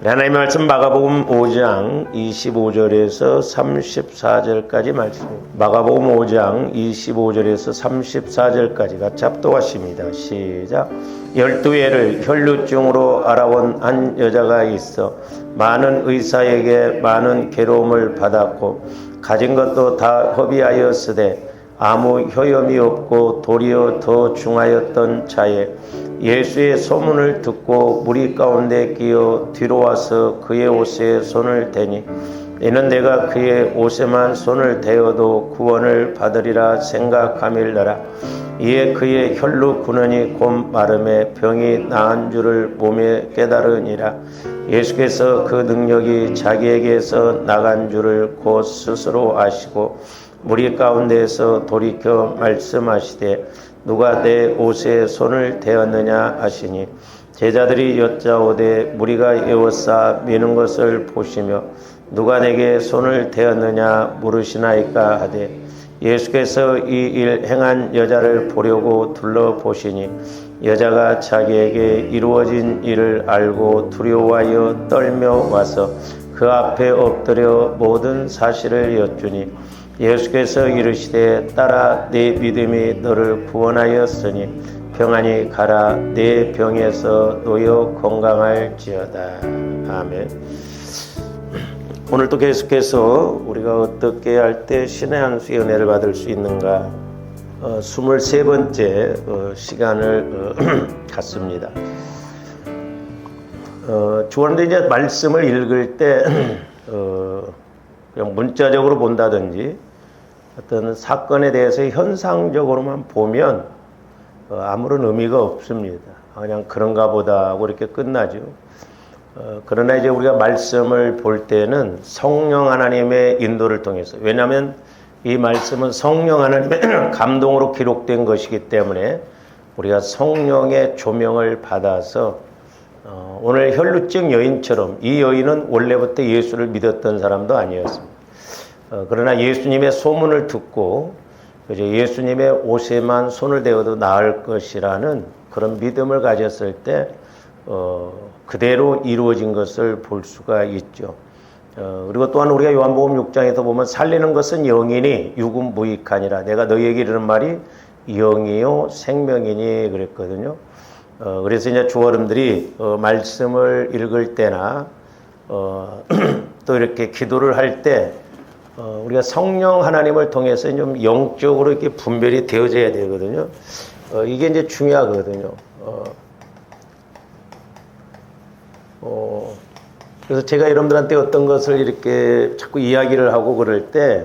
하나님의 말씀 마가복음 5장 25절에서 34절까지 말씀입니다. 마가복음 5장 25절에서 34절까지가 잡도하십니다. 시작. 12회를 혈루증으로 알아온 한 여자가 있어 많은 의사에게 많은 괴로움을 받았고 가진 것도 다 허비하였으되 아무 효염이 없고 도리어 더 중하였던 자에 예수의 소문을 듣고 무리 가운데 끼어 뒤로 와서 그의 옷에 손을 대니 이는 내가 그의 옷에만 손을 대어도 구원을 받으리라 생각함일러라. 이에 그의 혈루 군원이 곧 마름에 병이 나은 줄을 몸에 깨달으니라. 예수께서 그 능력이 자기에게서 나간 줄을 곧 스스로 아시고 무리 가운데에서 돌이켜 말씀하시되 누가 내 옷에 손을 대었느냐 하시니 제자들이 여짜오되 무리가 에워싸 미는 것을 보시며 누가 내게 손을 대었느냐 물으시나이까 하되 예수께서 이 일 행한 여자를 보려고 둘러보시니 여자가 자기에게 이루어진 일을 알고 두려워하여 떨며 와서 그 앞에 엎드려 모든 사실을 여쭈니 예수께서 이르시되 딸아 네 믿음이 너를 구원하였으니 평안히 가라 네 병에서 놓여 건강할지어다. 아멘. 오늘도 계속해서 우리가 어떻게 할 때 신의 한 수의 은혜를 받을 수 있는가 23번째 시간을 갖습니다. 주원데 이제 말씀을 읽을 때 그냥 문자적으로 본다든지 어떤 사건에 대해서 현상적으로만 보면 아무런 의미가 없습니다. 그냥 그런가 보다 하고 이렇게 끝나죠. 그러나 이제 우리가 말씀을 볼 때는 성령 하나님의 인도를 통해서, 왜냐하면 이 말씀은 성령 하나님의 감동으로 기록된 것이기 때문에 우리가 성령의 조명을 받아서 오늘 혈루증 여인처럼 이 여인은 원래부터 예수를 믿었던 사람도 아니었습니다. 그러나 예수님의 소문을 듣고 예수님의 옷에만 손을 대어도 나을 것이라는 그런 믿음을 가졌을 때 그대로 이루어진 것을 볼 수가 있죠. 그리고 또한 우리가 요한복음 6장에서 보면 살리는 것은 영이니 육은 무익하니라. 내가 너희에게 이르는 말이 영이요 생명이니 그랬거든요. 그래서 이제 주어른들이 말씀을 읽을 때나 또 이렇게 기도를 할 때 우리가 성령 하나님을 통해서 좀 영적으로 이렇게 분별이 되어져야 되거든요. 이게 이제 중요하거든요. 그래서 제가 여러분들한테 어떤 것을 이렇게 자꾸 이야기를 하고 그럴 때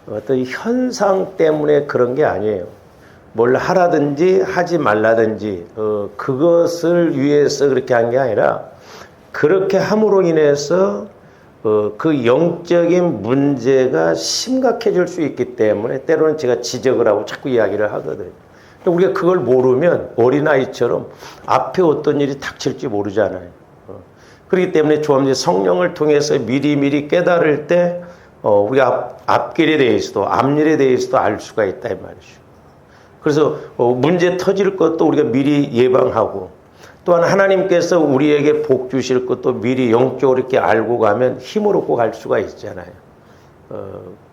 어떤 현상 때문에 그런 게 아니에요. 뭘 하라든지 하지 말라든지 그것을 위해서 그렇게 한 게 아니라 그렇게 함으로 인해서 그 영적인 문제가 심각해질 수 있기 때문에 때로는 제가 지적을 하고 자꾸 이야기를 하거든요. 우리가 그걸 모르면 어린아이처럼 앞에 어떤 일이 닥칠지 모르잖아요. 그렇기 때문에 주님 성령을 통해서 미리미리 깨달을 때 우리가 앞길에 대해서도 앞일에 대해서도 알 수가 있다 이 말이죠. 그래서 문제 터질 것도 우리가 미리 예방하고 또한 하나님께서 우리에게 복 주실 것도 미리 영적으로 이렇게 알고 가면 힘을 얻고 갈 수가 있잖아요.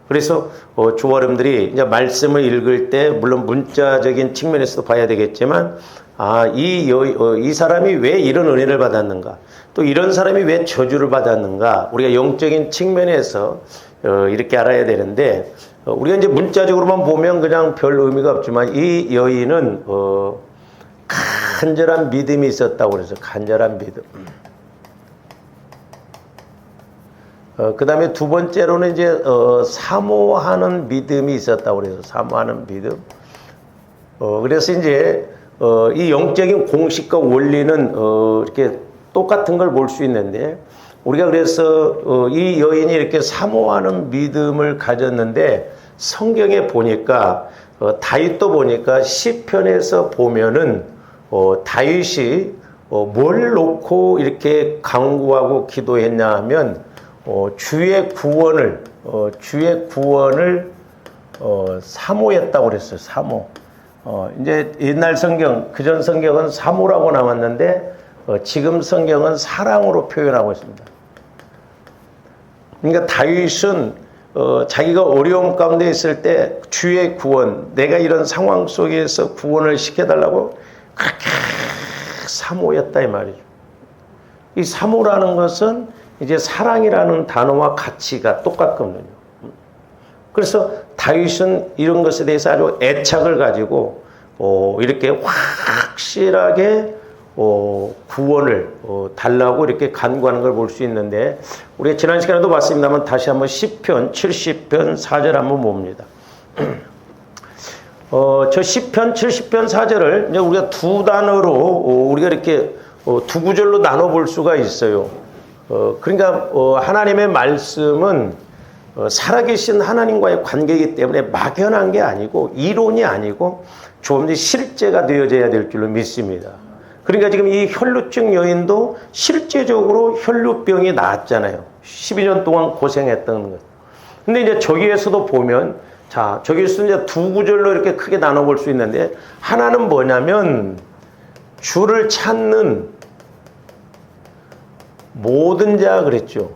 그래서 주와 여러분들이 이제 말씀을 읽을 때 물론 문자적인 측면에서도 봐야 되겠지만 이 사람이 왜 이런 은혜를 받았는가, 또 이런 사람이 왜 저주를 받았는가, 우리가 영적인 측면에서 이렇게 알아야 되는데 우리가 이제 문자적으로만 보면 그냥 별 의미가 없지만 이 여인은 간절한 믿음이 있었다고 그래서 간절한 믿음. 그 다음에 두 번째로는 이제 사모하는 믿음이 있었다고 그래서 사모하는 믿음. 그래서 이제 이 영적인 공식과 원리는 이렇게 똑같은 걸 볼 수 있는데 우리가 그래서 이 여인이 이렇게 사모하는 믿음을 가졌는데 성경에 보니까 다윗도 보니까 시편에서 보면은 다윗이 뭘 놓고 이렇게 간구하고 기도했냐 하면 주의 구원을 사모했다고 그랬어요. 사모. 이제 옛날 성경, 그전 성경은 사모라고 나왔는데 지금 성경은 사랑으로 표현하고 있습니다. 그러니까 다윗은 자기가 어려움 가운데 있을 때 주의 구원, 내가 이런 상황 속에서 구원을 시켜달라고 그렇게 사모했다 이 말이죠. 이 사모라는 것은 이제 사랑이라는 단어와 가치가 똑같거든요. 그래서 다윗은 이런 것에 대해서 아주 애착을 가지고 이렇게 확실하게 구원을 달라고 이렇게 간구하는 걸 볼 수 있는데, 우리가 지난 시간에도 봤습니다만 다시 한번 시편 70편 4절 한번 봅니다. 저 시편 70편 4절을 이제 우리가 두 단어로 우리가 이렇게 두 구절로 나눠 볼 수가 있어요. 그러니까 하나님의 말씀은 살아계신 하나님과의 관계이기 때문에 막연한 게 아니고 이론이 아니고 좀 더 실제가 되어져야 될 줄로 믿습니다. 그러니까 지금 이 혈루증 여인도 실제적으로 혈루병이 나았잖아요. 12년 동안 고생했던 것. 근데 이제 저기에서도 보면, 자, 저기에서 이제 두 구절로 이렇게 크게 나눠볼 수 있는데, 하나는 뭐냐면, 주를 찾는 모든 자 그랬죠.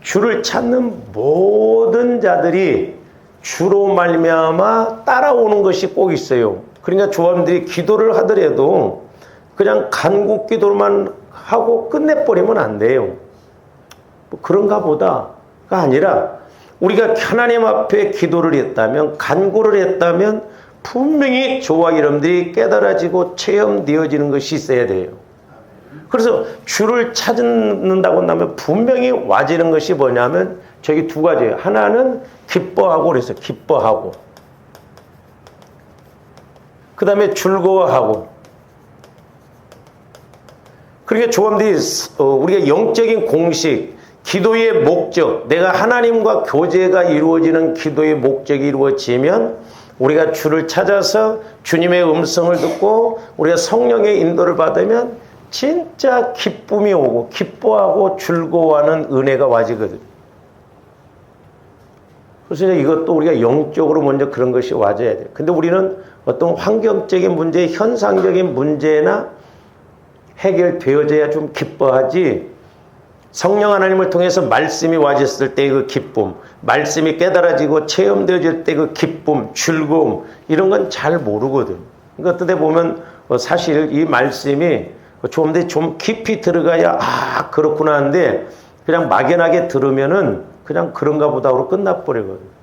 주를 찾는 모든 자들이 주로 말미암아 따라오는 것이 꼭 있어요. 그러니까 조합들이 기도를 하더라도 그냥 간구 기도만 하고 끝내버리면 안 돼요. 뭐 그런가 보다가 아니라 우리가 하나님 앞에 기도를 했다면, 간구를 했다면 분명히 저와 여러분들이 깨달아지고 체험되어지는 것이 있어야 돼요. 그래서 주를 찾는다고 하면 분명히 와지는 것이 뭐냐면 저기 두 가지예요. 하나는 기뻐하고, 그래서 기뻐하고, 그 다음에 즐거워하고. 그러니까 조합들이 우리가 영적인 공식, 기도의 목적, 내가 하나님과 교제가 이루어지는 기도의 목적이 이루어지면 우리가 주를 찾아서 주님의 음성을 듣고 우리가 성령의 인도를 받으면 진짜 기쁨이 오고 기뻐하고 즐거워하는 은혜가 와지거든요. 그래서 이것도 우리가 영적으로 먼저 그런 것이 와줘야 돼요. 근데 우리는 어떤 환경적인 문제, 현상적인 문제나 해결되어져야 좀 기뻐하지, 성령 하나님을 통해서 말씀이 와졌을 때 그 기쁨, 말씀이 깨달아지고 체험되어질 때 그 기쁨, 즐거움, 이런 건 잘 모르거든. 그러니까 어떤 데 보면 사실 이 말씀이 좀 깊이 들어가야 그렇구나 하는데, 그냥 막연하게 들으면은 그냥 그런가 보다로 끝나버리거든.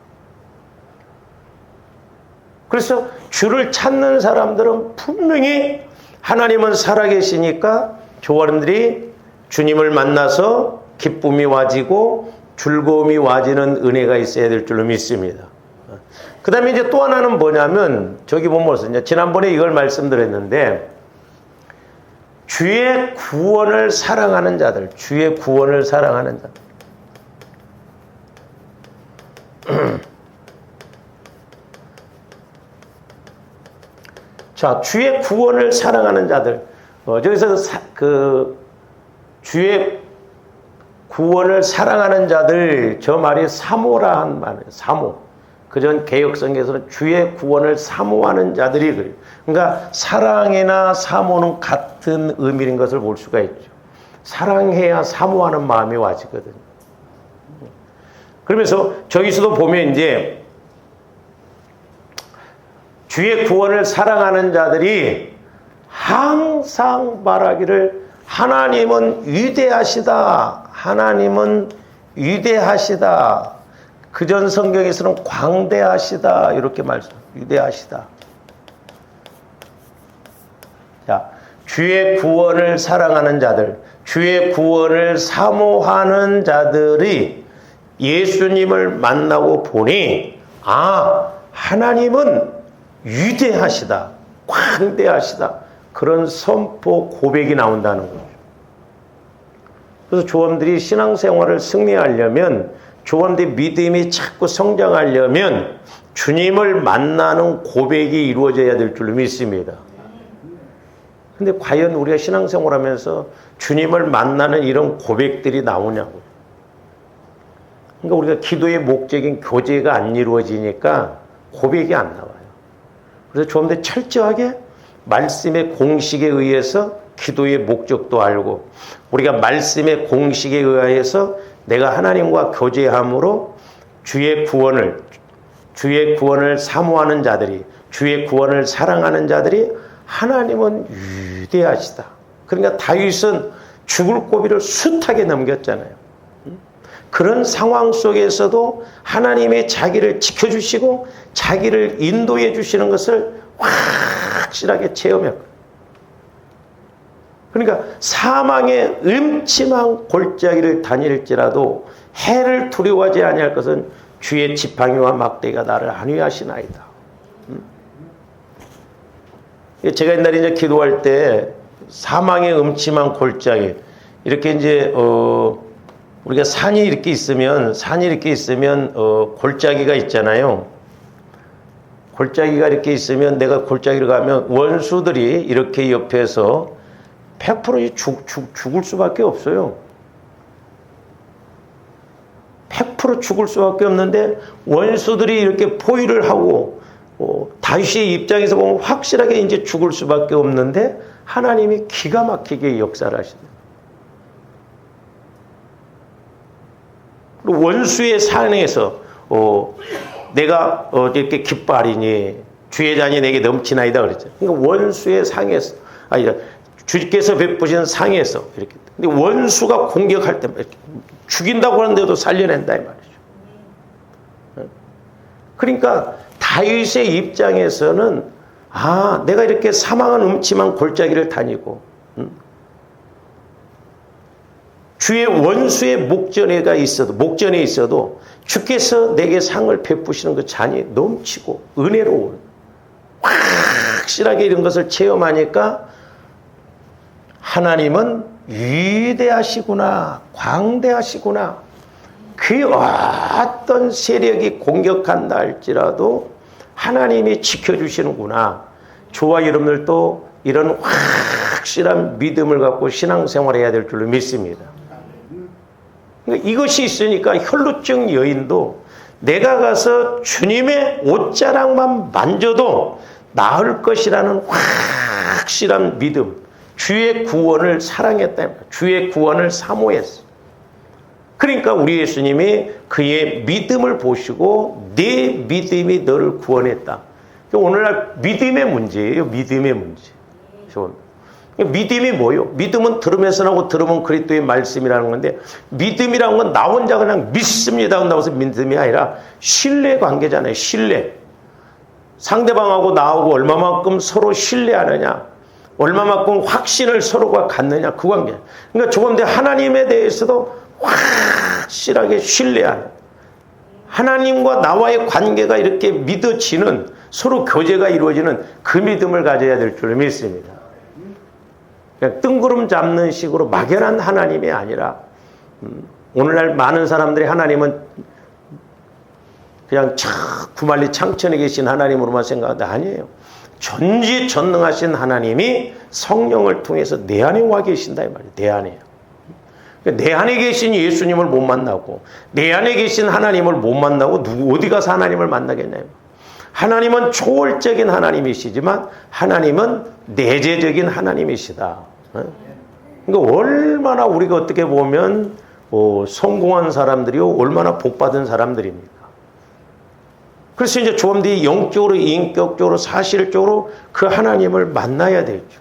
그래서 주를 찾는 사람들은 분명히 하나님은 살아계시니까 조원들이 주님을 만나서 기쁨이 와지고 즐거움이 와지는 은혜가 있어야 될 줄로 믿습니다. 그 다음에 이제 또 하나는 뭐냐면, 저기 보면 이제 지난번에 이걸 말씀드렸는데, 주의 구원을 사랑하는 자들, 주의 구원을 사랑하는 자들. 자, 주의 구원을 사랑하는 자들. 저기서 주의 구원을 사랑하는 자들, 저 말이 사모라 한 말이에요. 사모. 그전 개역성경에서는 주의 구원을 사모하는 자들이 그래요. 그러니까 사랑이나 사모는 같은 의미인 것을 볼 수가 있죠. 사랑해야 사모하는 마음이 와지거든요. 그러면서 저기서도 보면 이제 주의 구원을 사랑하는 자들이 항상 말하기를 하나님은 위대하시다. 하나님은 위대하시다. 그전 성경에서는 광대하시다. 이렇게 말씀. 위대하시다. 자, 주의 구원을 사랑하는 자들, 주의 구원을 사모하는 자들이 예수님을 만나고 보니, 하나님은 위대하시다, 광대하시다, 그런 선포 고백이 나온다는 거죠. 그래서 조원들이 신앙생활을 승리하려면, 조원들의 믿음이 자꾸 성장하려면 주님을 만나는 고백이 이루어져야 될 줄로 믿습니다. 근데 과연 우리가 신앙생활하면서 주님을 만나는 이런 고백들이 나오냐고요. 그러니까 우리가 기도의 목적인 교제가 안 이루어지니까 고백이 안 나와요. 그래서 좀 더 철저하게 말씀의 공식에 의해서 기도의 목적도 알고, 우리가 말씀의 공식에 의해서 내가 하나님과 교제함으로 주의 구원을 사모하는 자들이, 주의 구원을 사랑하는 자들이 하나님은 위대하시다. 그러니까 다윗은 죽을 고비를 숱하게 넘겼잖아요. 그런 상황 속에서도 하나님의 자기를 지켜주시고 자기를 인도해 주시는 것을 확실하게 체험했고, 그러니까 사망의 음침한 골짜기를 다닐지라도 해를 두려워하지 아니할 것은 주의 지팡이와 막대기가 나를 안위하시나이다. 제가 옛날에 이제 기도할 때 사망의 음침한 골짜기, 이렇게 이제 우리가 산이 이렇게 있으면 골짜기가 있잖아요. 골짜기가 이렇게 있으면 내가 골짜기를 가면 원수들이 이렇게 옆에서 100% 죽을 수밖에 없어요. 100% 죽을 수밖에 없는데 원수들이 이렇게 포위를 하고 다윗의 입장에서 보면 확실하게 이제 죽을 수밖에 없는데 하나님이 기가 막히게 역사를 하시네요. 원수의 상에서 내가 이렇게 기뻐하리니 주의 잔이 내게 넘치나이다 그랬죠. 그러니까 원수의 상에서, 주께서 베푸신 상에서 이렇게. 근데 원수가 공격할 때 죽인다고 하는데도 살려낸다 이 말이죠. 그러니까 다윗의 입장에서는 내가 이렇게 사망한 음침한 골짜기를 다니고 주의 원수의 목전에 있어도 주께서 내게 상을 베푸시는 그 잔이 넘치고 은혜로운, 확실하게 이런 것을 체험하니까 하나님은 위대하시구나, 광대하시구나. 그 어떤 세력이 공격한다 할지라도 하나님이 지켜주시는구나. 저와 여러분들도 이런 확실한 믿음을 갖고 신앙생활을 해야 될 줄로 믿습니다. 그러니까 이것이 있으니까 혈루증 여인도 내가 가서 주님의 옷자락만 만져도 나을 것이라는 확실한 믿음, 주의 구원을 사랑했다, 주의 구원을 사모했어. 그러니까 우리 예수님이 그의 믿음을 보시고 내 믿음이 너를 구원했다. 오늘날 믿음의 문제예요. 믿음의 문제. 믿음이 뭐요? 믿음은 들으면서 나고 들으면 그리스도의 말씀이라는 건데, 믿음이라는 건 나 혼자 그냥 믿습니다 한다고 해서 믿음이 아니라 신뢰 관계잖아요. 신뢰. 상대방하고 나하고 얼마만큼 서로 신뢰하느냐, 얼마만큼 확신을 서로가 갖느냐, 그 관계. 그러니까 조금 더 하나님에 대해서도 확실하게 신뢰하는, 하나님과 나와의 관계가 이렇게 믿어지는, 서로 교제가 이루어지는 그 믿음을 가져야 될 줄 믿습니다. 그냥 뜬구름 잡는 식으로 막연한 하나님이 아니라, 오늘날 많은 사람들이 하나님은 그냥 구만리 창천에 계신 하나님으로만 생각하는데 아니에요. 전지전능하신 하나님이 성령을 통해서 내 안에 와 계신다 이 말이에요. 내 안에. 내 안에 계신 예수님을 못 만나고 내 안에 계신 하나님을 못 만나고 어디 가서 하나님을 만나겠냐요. 하나님은 초월적인 하나님이시지만 하나님은 내재적인 하나님이시다. 그러니까 얼마나 우리가 어떻게 보면 성공한 사람들이요, 얼마나 복받은 사람들입니까? 그래서 이제 조금 더 영적으로, 인격적으로, 사실적으로 그 하나님을 만나야 되죠.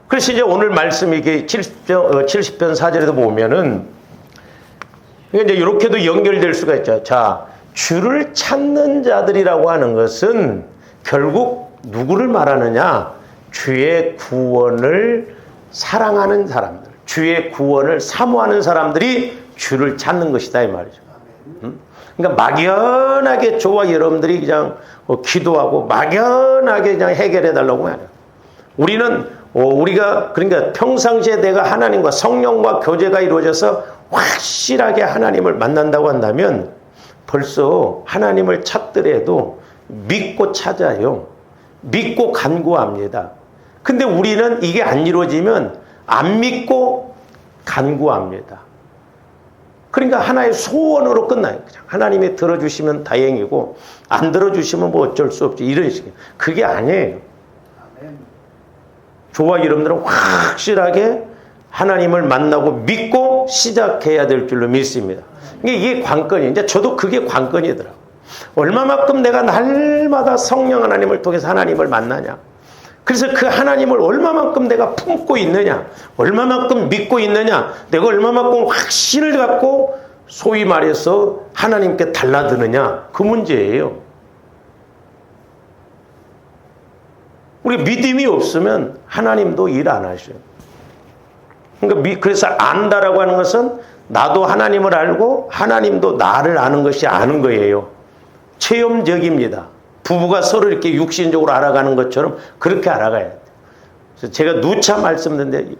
그래서 이제 오늘 말씀 이게 70편 4절에도 보면은 이제 이렇게도 연결될 수가 있죠. 자, 주를 찾는 자들이라고 하는 것은 결국 누구를 말하느냐? 주의 구원을 사랑하는 사람들, 주의 구원을 사모하는 사람들이 주를 찾는 것이다 이 말이죠. 그러니까 막연하게 저와 여러분들이 그냥 기도하고 막연하게 그냥 해결해 달라고 해요. 우리가 그러니까 평상시에 내가 하나님과 성령과 교제가 이루어져서 확실하게 하나님을 만난다고 한다면 벌써 하나님을 찾더라도 믿고 찾아요. 믿고 간구합니다. 근데 우리는 이게 안 이루어지면 안 믿고 간구합니다. 그러니까 하나의 소원으로 끝나요. 그냥 하나님이 들어주시면 다행이고 안 들어주시면 뭐 어쩔 수 없지 이런 식이에요. 그게 아니에요. 저와 여러분들은 확실하게 하나님을 만나고 믿고 시작해야 될 줄로 믿습니다. 이게 관건이에요. 이제 저도 그게 관건이더라고요. 얼마만큼 내가 날마다 성령 하나님을 통해서 하나님을 만나냐. 그래서 그 하나님을 얼마만큼 내가 품고 있느냐, 얼마만큼 믿고 있느냐, 내가 얼마만큼 확신을 갖고 소위 말해서 하나님께 달라드느냐, 그 문제예요. 우리 믿음이 없으면 하나님도 일 안 하셔요. 그러니까 그래서 안다라고 하는 것은 나도 하나님을 알고 하나님도 나를 아는 것이 아는 거예요. 체험적입니다. 부부가 서로 이렇게 육신적으로 알아가는 것처럼 그렇게 알아가야 돼요. 그래서 제가 누차 말씀드렸는데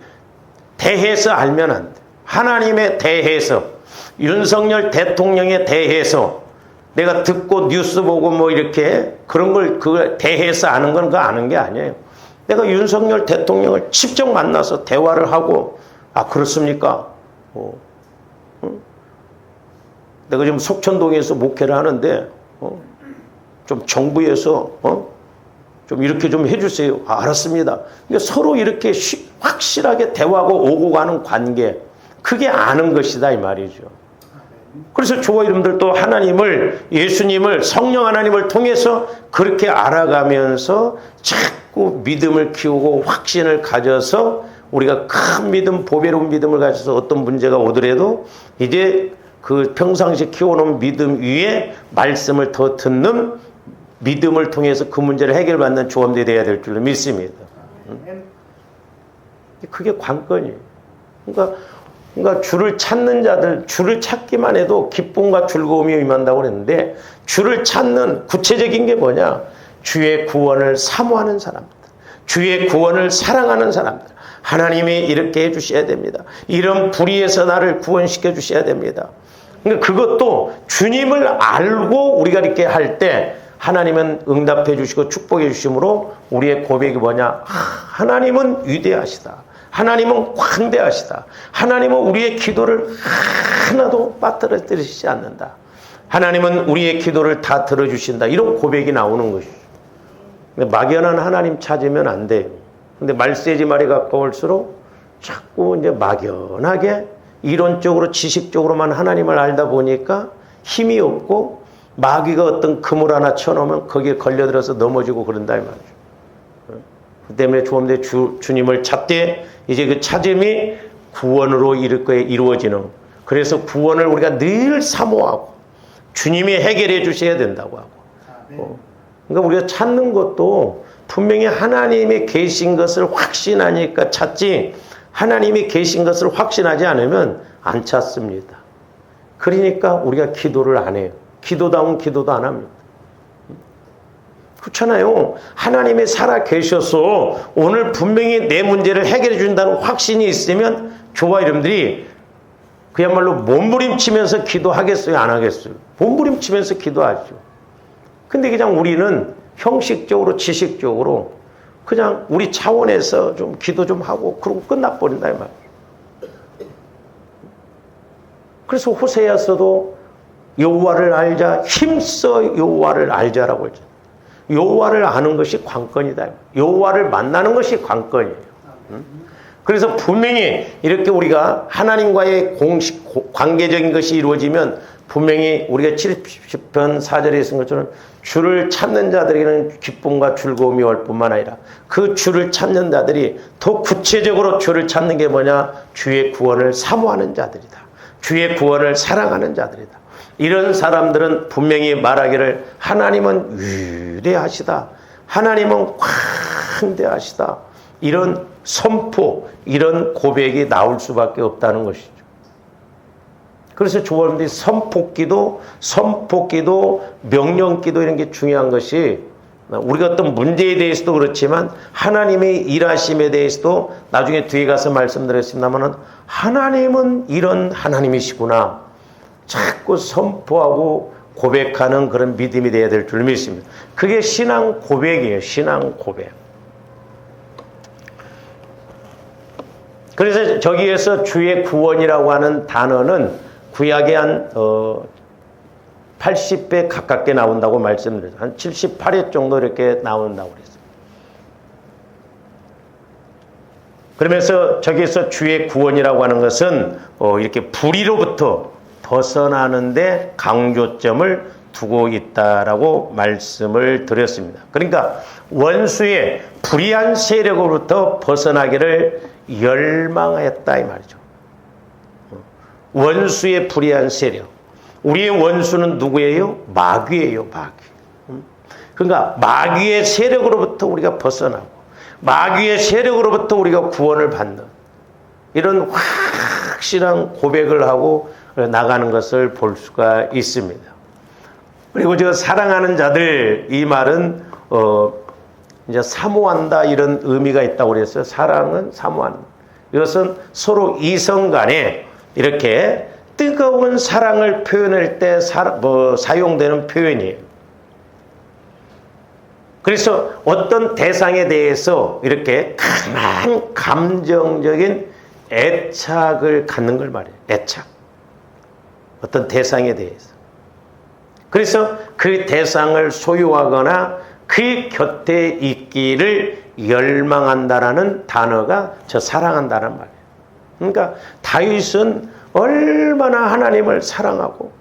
대해서 알면 안 돼요. 하나님에 대해서, 윤석열 대통령에 대해서 내가 듣고 뉴스 보고 뭐 이렇게 그런 걸 그걸 대해서 아는 건 그거 아는 게 아니에요. 내가 윤석열 대통령을 직접 만나서 대화를 하고 아 그렇습니까? 내가 지금 속천동에서 목회를 하는데 좀 정부에서 좀 이렇게 좀 해주세요. 아, 알았습니다. 그러니까 서로 이렇게 확실하게 대화하고 오고 가는 관계, 그게 아는 것이다 이 말이죠. 그래서 저와 여러분들도 하나님을, 예수님을, 성령 하나님을 통해서 그렇게 알아가면서 자꾸 믿음을 키우고 확신을 가져서 우리가 큰 믿음, 보배로운 믿음을 가져서 어떤 문제가 오더라도 이제 그 평상시 키워놓은 믿음 위에 말씀을 더 듣는 믿음을 통해서 그 문제를 해결받는 조언들이 되어야 될 줄로 믿습니다. 그게 관건이에요. 그러니까 주를 찾는 자들, 주를 찾기만 해도 기쁨과 즐거움이 임한다고 그랬는데 주를 찾는 구체적인 게 뭐냐? 주의 구원을 사모하는 사람들, 주의 구원을 사랑하는 사람들. 하나님이 이렇게 해주셔야 됩니다. 이런 불의에서 나를 구원시켜 주셔야 됩니다. 그러니까 그것도 주님을 알고 우리가 이렇게 할 때 하나님은 응답해 주시고 축복해 주심으로 우리의 고백이 뭐냐? 하나님은 위대하시다. 하나님은 광대하시다. 하나님은 우리의 기도를 하나도 빠뜨리시지 않는다. 하나님은 우리의 기도를 다 들어주신다. 이런 고백이 나오는 것이죠. 막연한 하나님 찾으면 안 돼요. 근데 말세지 말이 가까울수록 자꾸 이제 막연하게 이론적으로 지식적으로만 하나님을 알다 보니까 힘이 없고 마귀가 어떤 그물 하나 쳐놓으면 거기에 걸려들어서 넘어지고 그런다 이 말이죠. 그 때문에 조금더 주님을 찾되 이제 그 찾음이 구원으로 이루어지는, 그래서 구원을 우리가 늘 사모하고 주님이 해결해 주셔야 된다고 하고, 그러니까 우리가 찾는 것도 분명히 하나님이 계신 것을 확신하니까 찾지, 하나님이 계신 것을 확신하지 않으면 안 찾습니다. 그러니까 우리가 기도를 안 해요. 기도다운 기도도 안 합니다. 그렇잖아요. 하나님이 살아 계셔서 오늘 분명히 내 문제를 해결해 준다는 확신이 있으면 저와 여러분들이 그야말로 몸부림치면서 기도하겠어요? 안 하겠어요? 몸부림치면서 기도하죠. 근데 그냥 우리는 형식적으로 지식적으로 그냥 우리 차원에서 좀 기도 좀 하고 그러고 끝나버린다 이 말이에요. 그래서 호세아서도 여호와를 알자, 힘써 여호와를 알자라고 했죠. 여호와를 아는 것이 관건이다. 여호와를 만나는 것이 관건이에요. 그래서 분명히 이렇게 우리가 하나님과의 관계적인 것이 이루어지면 분명히 우리가 70편 4절에 쓴 것처럼 주를 찾는 자들에게는 기쁨과 즐거움이 올 뿐만 아니라 그 주를 찾는 자들이 더 구체적으로 주를 찾는 게 뭐냐? 주의 구원을 사모하는 자들이다. 주의 구원을 사랑하는 자들이다. 이런 사람들은 분명히 말하기를 하나님은 위대하시다. 하나님은 광대하시다. 이런 선포, 이런 고백이 나올 수밖에 없다는 것이죠. 그래서 조원들이 선포기도, 명령기도 이런 게 중요한 것이 우리가 어떤 문제에 대해서도 그렇지만 하나님의 일하심에 대해서도 나중에 뒤에 가서 말씀드렸습니다만 하나님은 이런 하나님이시구나. 자꾸 선포하고 고백하는 그런 믿음이 되어야 될 줄 믿습니다. 그게 신앙 고백이에요. 신앙 고백. 그래서 저기에서 주의 구원이라고 하는 단어는 구약에 한 80배 가깝게 나온다고 말씀드렸어요. 한 78회 정도 이렇게 나온다고 그랬어요. 그러면서 저기서 주의 구원이라고 하는 것은 이렇게 불의로부터 벗어나는데 강조점을 두고 있다라고 말씀을 드렸습니다. 그러니까 원수의 불의한 세력으로부터 벗어나기를 열망하였다 이 말이죠. 원수의 불의한 세력. 우리의 원수는 누구예요? 마귀예요, 마귀. 그러니까 마귀의 세력으로부터 우리가 벗어나고 마귀의 세력으로부터 우리가 구원을 받는 이런 확실한 고백을 하고 나가는 것을 볼 수가 있습니다. 그리고 저 사랑하는 자들 이 말은 이제 사모한다 이런 의미가 있다고 그랬어요. 사랑은 사모한다. 이것은 서로 이성 간에 이렇게 뜨거운 사랑을 표현할 때 사용되는 표현이에요. 그래서 어떤 대상에 대해서 이렇게 강한 감정적인 애착을 갖는 걸 말해요. 애착. 어떤 대상에 대해서. 그래서 그 대상을 소유하거나 그 곁에 있기를 열망한다라는 단어가 저 사랑한다는 말이에요. 그러니까 다윗은 얼마나 하나님을 사랑하고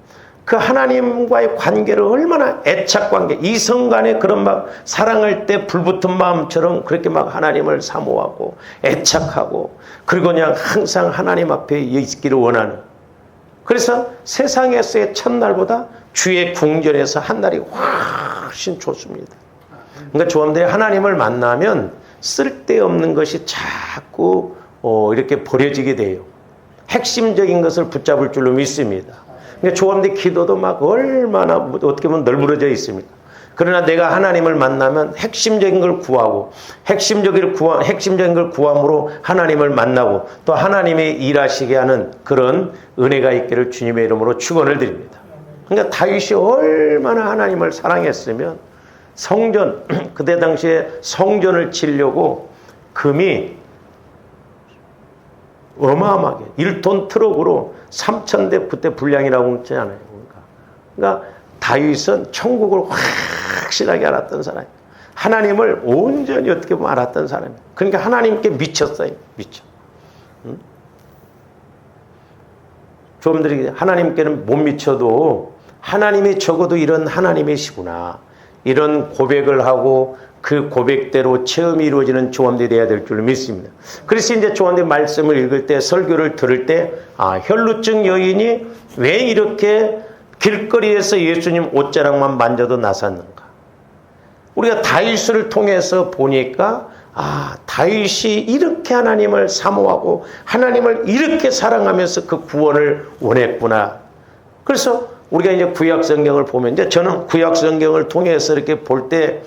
그 하나님과의 관계를 얼마나 애착관계, 이성 간의 그런 막 사랑할 때 불붙은 마음처럼 그렇게 막 하나님을 사모하고 애착하고 그리고 그냥 항상 하나님 앞에 있기를 원하는. 그래서 세상에서의 첫날보다 주의 궁전에서 한 날이 훨씬 좋습니다. 그러니까 조함들이 하나님을 만나면 쓸데없는 것이 자꾸 이렇게 버려지게 돼요. 핵심적인 것을 붙잡을 줄로 믿습니다. 그러니까 조함들이 기도도 막 얼마나 어떻게 보면 널브러져 있습니까? 그러나 내가 하나님을 만나면 핵심적인 걸 구하고 핵심적인 걸 구함으로 하나님을 만나고 또 하나님이 일하시게 하는 그런 은혜가 있기를 주님의 이름으로 축원을 드립니다. 그러니까 다윗이 얼마나 하나님을 사랑했으면 성전, 그때 당시에 성전을 치려고 금이 어마어마하게 1톤 트럭으로 3,000대 그때 분량이라고 했잖아요. 그러니까 다윗은 천국을 확실하게 알았던 사람이에요. 하나님을 온전히 어떻게 보면 알았던 사람이에요. 그러니까 하나님께 미쳤어요. 미쳐. 조금들이 하나님께는 못 미쳐도 하나님이 적어도 이런 하나님이시구나. 이런 고백을 하고 그 고백대로 체험이 이루어지는 조함들이 돼야 될 줄 믿습니다. 그래서 이제 조함들 말씀을 읽을 때 설교를 들을 때 혈루증 여인이 왜 이렇게 길거리에서 예수님 옷자락만 만져도 나섰는가? 우리가 다윗을 통해서 보니까 다윗이 이렇게 하나님을 사모하고 하나님을 이렇게 사랑하면서 그 구원을 원했구나. 그래서 우리가 이제 구약 성경을 보면 이제 저는 구약 성경을 통해서 이렇게 볼 때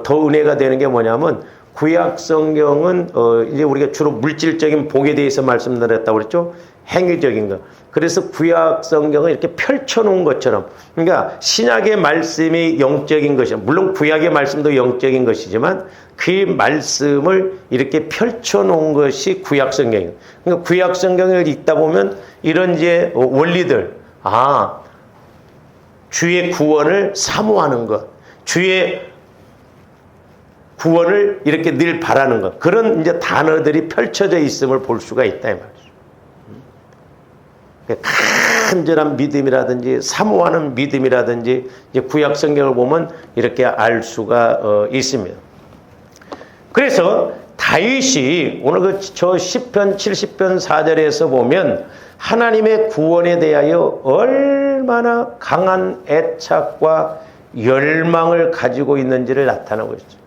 더 은혜가 되는 게 뭐냐면 구약 성경은 이제 우리가 주로 물질적인 복에 대해서 말씀드렸다고 그랬죠. 행위적인 것. 그래서 구약 성경을 이렇게 펼쳐놓은 것처럼 그러니까 신약의 말씀이 영적인 것이죠. 물론 구약의 말씀도 영적인 것이지만 그 말씀을 이렇게 펼쳐놓은 것이 구약 성경이에요. 그러니까 구약 성경을 읽다 보면 이런 이제 원리들 주의 구원을 사모하는 것, 주의 구원을 이렇게 늘 바라는 것, 그런 이제 단어들이 펼쳐져 있음을 볼 수가 있다 이 말이죠. 간절한 믿음이라든지 사모하는 믿음이라든지 이제 구약 성경을 보면 이렇게 알 수가 있습니다. 그래서 다윗이 오늘 저 시편 70편 4절에서 보면 하나님의 구원에 대하여 얼마나 강한 애착과 열망을 가지고 있는지를 나타나고 있죠.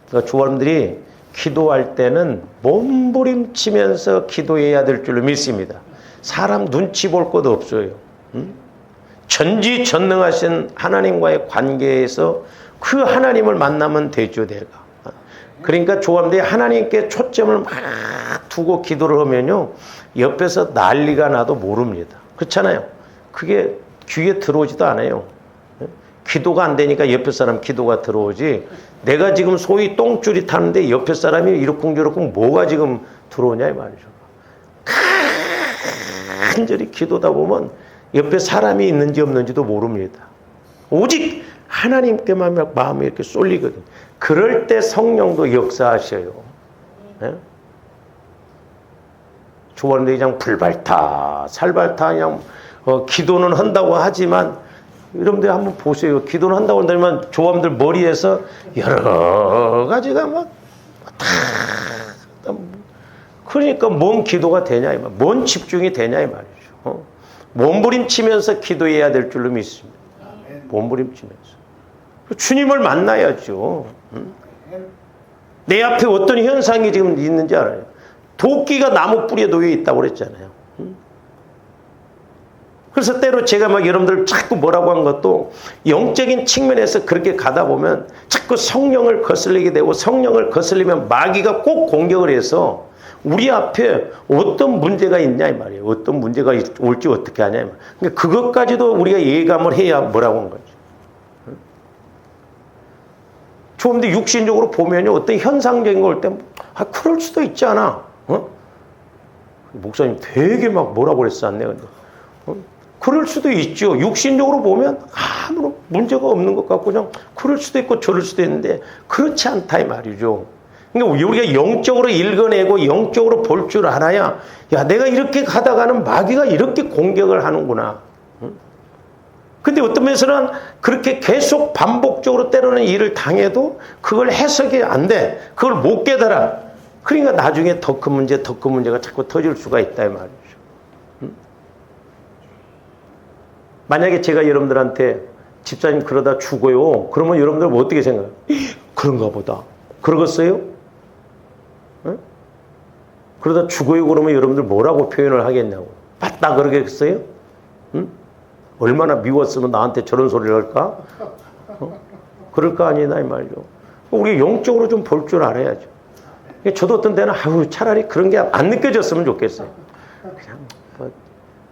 그러니까 조원들이 기도할 때는 몸부림치면서 기도해야 될 줄로 믿습니다. 사람 눈치 볼 것도 없어요. 전지전능하신 하나님과의 관계에서 그 하나님을 만나면 되죠, 내가. 그러니까 조원들이 하나님께 초점을 막 두고 기도를 하면요, 옆에서 난리가 나도 모릅니다. 그렇잖아요. 그게 귀에 들어오지도 않아요. 기도가 안 되니까 옆에 사람 기도가 들어오지, 내가 지금 소위 똥줄이 타는데 옆에 사람이 이러쿵저러쿵 뭐가 지금 들어오냐 이 말이죠. 간절히 기도다 보면 옆에 사람이 있는지 없는지도 모릅니다. 오직 하나님께만 마음이 이렇게 쏠리거든. 그럴 때 성령도 역사하셔요. 네? 조원들이 그냥 불발타, 살발타 그냥 기도는 한다고 하지만 여러분들 한번 보세요. 기도는 한다고 한다면 조원들 머리에서 여러 가지가 막 다 그러니까 뭔 기도가 되냐 이 말, 뭔 집중이 되냐 이 말이죠. 몸부림치면서 기도해야 될 줄로 믿습니다. 몸부림치면서 주님을 만나야죠. 내 앞에 어떤 현상이 지금 있는지 알아요. 도끼가 나무 뿌리에 놓여 있다고 그랬잖아요. 그래서 때로 제가 막 여러분들 자꾸 뭐라고 한 것도 영적인 측면에서 그렇게 가다 보면 자꾸 성령을 거슬리게 되고 성령을 거슬리면 마귀가 꼭 공격을 해서 우리 앞에 어떤 문제가 있냐 이 말이에요. 어떤 문제가 올지 어떻게 하냐 이 말이에요. 그러니까 그것까지도 우리가 예감을 해야 뭐라고 한 거죠. 좀 더 육신적으로 보면요. 어떤 현상적인 거 올 때 그럴 수도 있지 않아. 목사님 되게 막 뭐라고 그랬었네. 근데 그럴 수도 있죠. 육신적으로 보면 아무런 문제가 없는 것 같고 그냥 그럴 수도 있고 저럴 수도 있는데 그렇지 않다 이 말이죠. 그러니까 우리가 영적으로 읽어내고 영적으로 볼 줄 알아야 야 내가 이렇게 가다가는 마귀가 이렇게 공격을 하는구나. 근데 어떤 면에서는 그렇게 계속 반복적으로 때로는 일을 당해도 그걸 해석이 안 돼. 그걸 못 깨달아. 그러니까 나중에 더 큰 문제, 더 큰 문제가 자꾸 터질 수가 있다 이 말이죠. 만약에 제가 여러분들한테 집사님 그러다 죽어요. 그러면 여러분들 뭐 어떻게 생각해요? 그런가 보다. 그러겠어요? 응? 그러다 죽어요 그러면 여러분들 뭐라고 표현을 하겠냐고. 맞다 그러겠어요? 응? 얼마나 미웠으면 나한테 저런 소리를 할까? 그럴 거 아니나 이 말이죠. 우리 영적으로 좀 볼 줄 알아야죠. 저도 어떤 때는 차라리 그런 게 안 느껴졌으면 좋겠어요. 그냥 뭐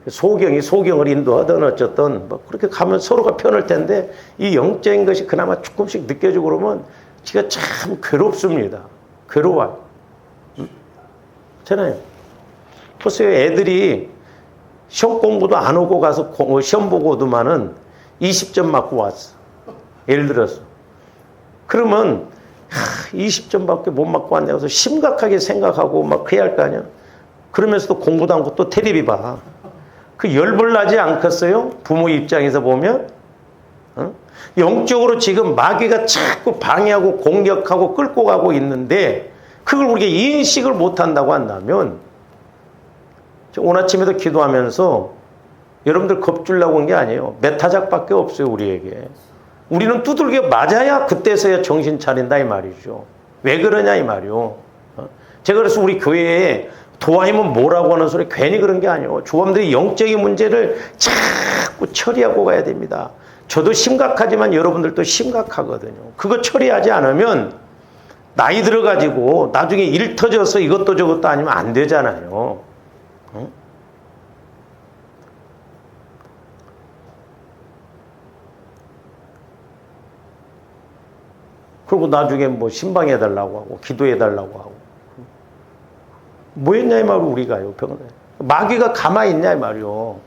소경이 소경을 인도하든 어쨌든 뭐 그렇게 가면 서로가 편할 텐데 이 영적인 것이 그나마 조금씩 느껴지고 그러면 제가 참 괴롭습니다. 괴로워요. 잖아요. 보세요. 애들이 시험 공부도 안 오고 가서 시험 보고 오더만은 20점 맞고 왔어. 예를 들어서. 그러면 20점밖에 못 맞고 왔네. 그래서 심각하게 생각하고 막 해야 할 거 아니야. 그러면서도 공부도 않고 또 테레비 봐. 그 열불 나지 않겠어요? 부모 입장에서 보면. 영적으로 지금 마귀가 자꾸 방해하고 공격하고 끌고 가고 있는데 그걸 우리가 인식을 못한다고 한다면 오늘 아침에도 기도하면서 여러분들 겁주려고 한 게 아니에요. 몇 타작밖에 없어요 우리에게. 우리는 두들겨 맞아야 그때서야 정신 차린다 이 말이죠. 왜 그러냐 이 말이요. 제가 그래서 우리 교회에 도와이면 뭐라고 하는 소리 괜히 그런 게 아니에요. 조합들이 영적인 문제를 자꾸 처리하고 가야 됩니다. 저도 심각하지만 여러분들도 심각하거든요. 그거 처리하지 않으면 나이 들어가지고 나중에 일 터져서 이것도 저것도 아니면 안 되잖아요. 그리고 나중에 뭐 신방해달라고 하고 기도해달라고 하고 뭐 했냐 이 말이요 우리가요. 병원에 마귀가 가만히 있냐 이 말이요.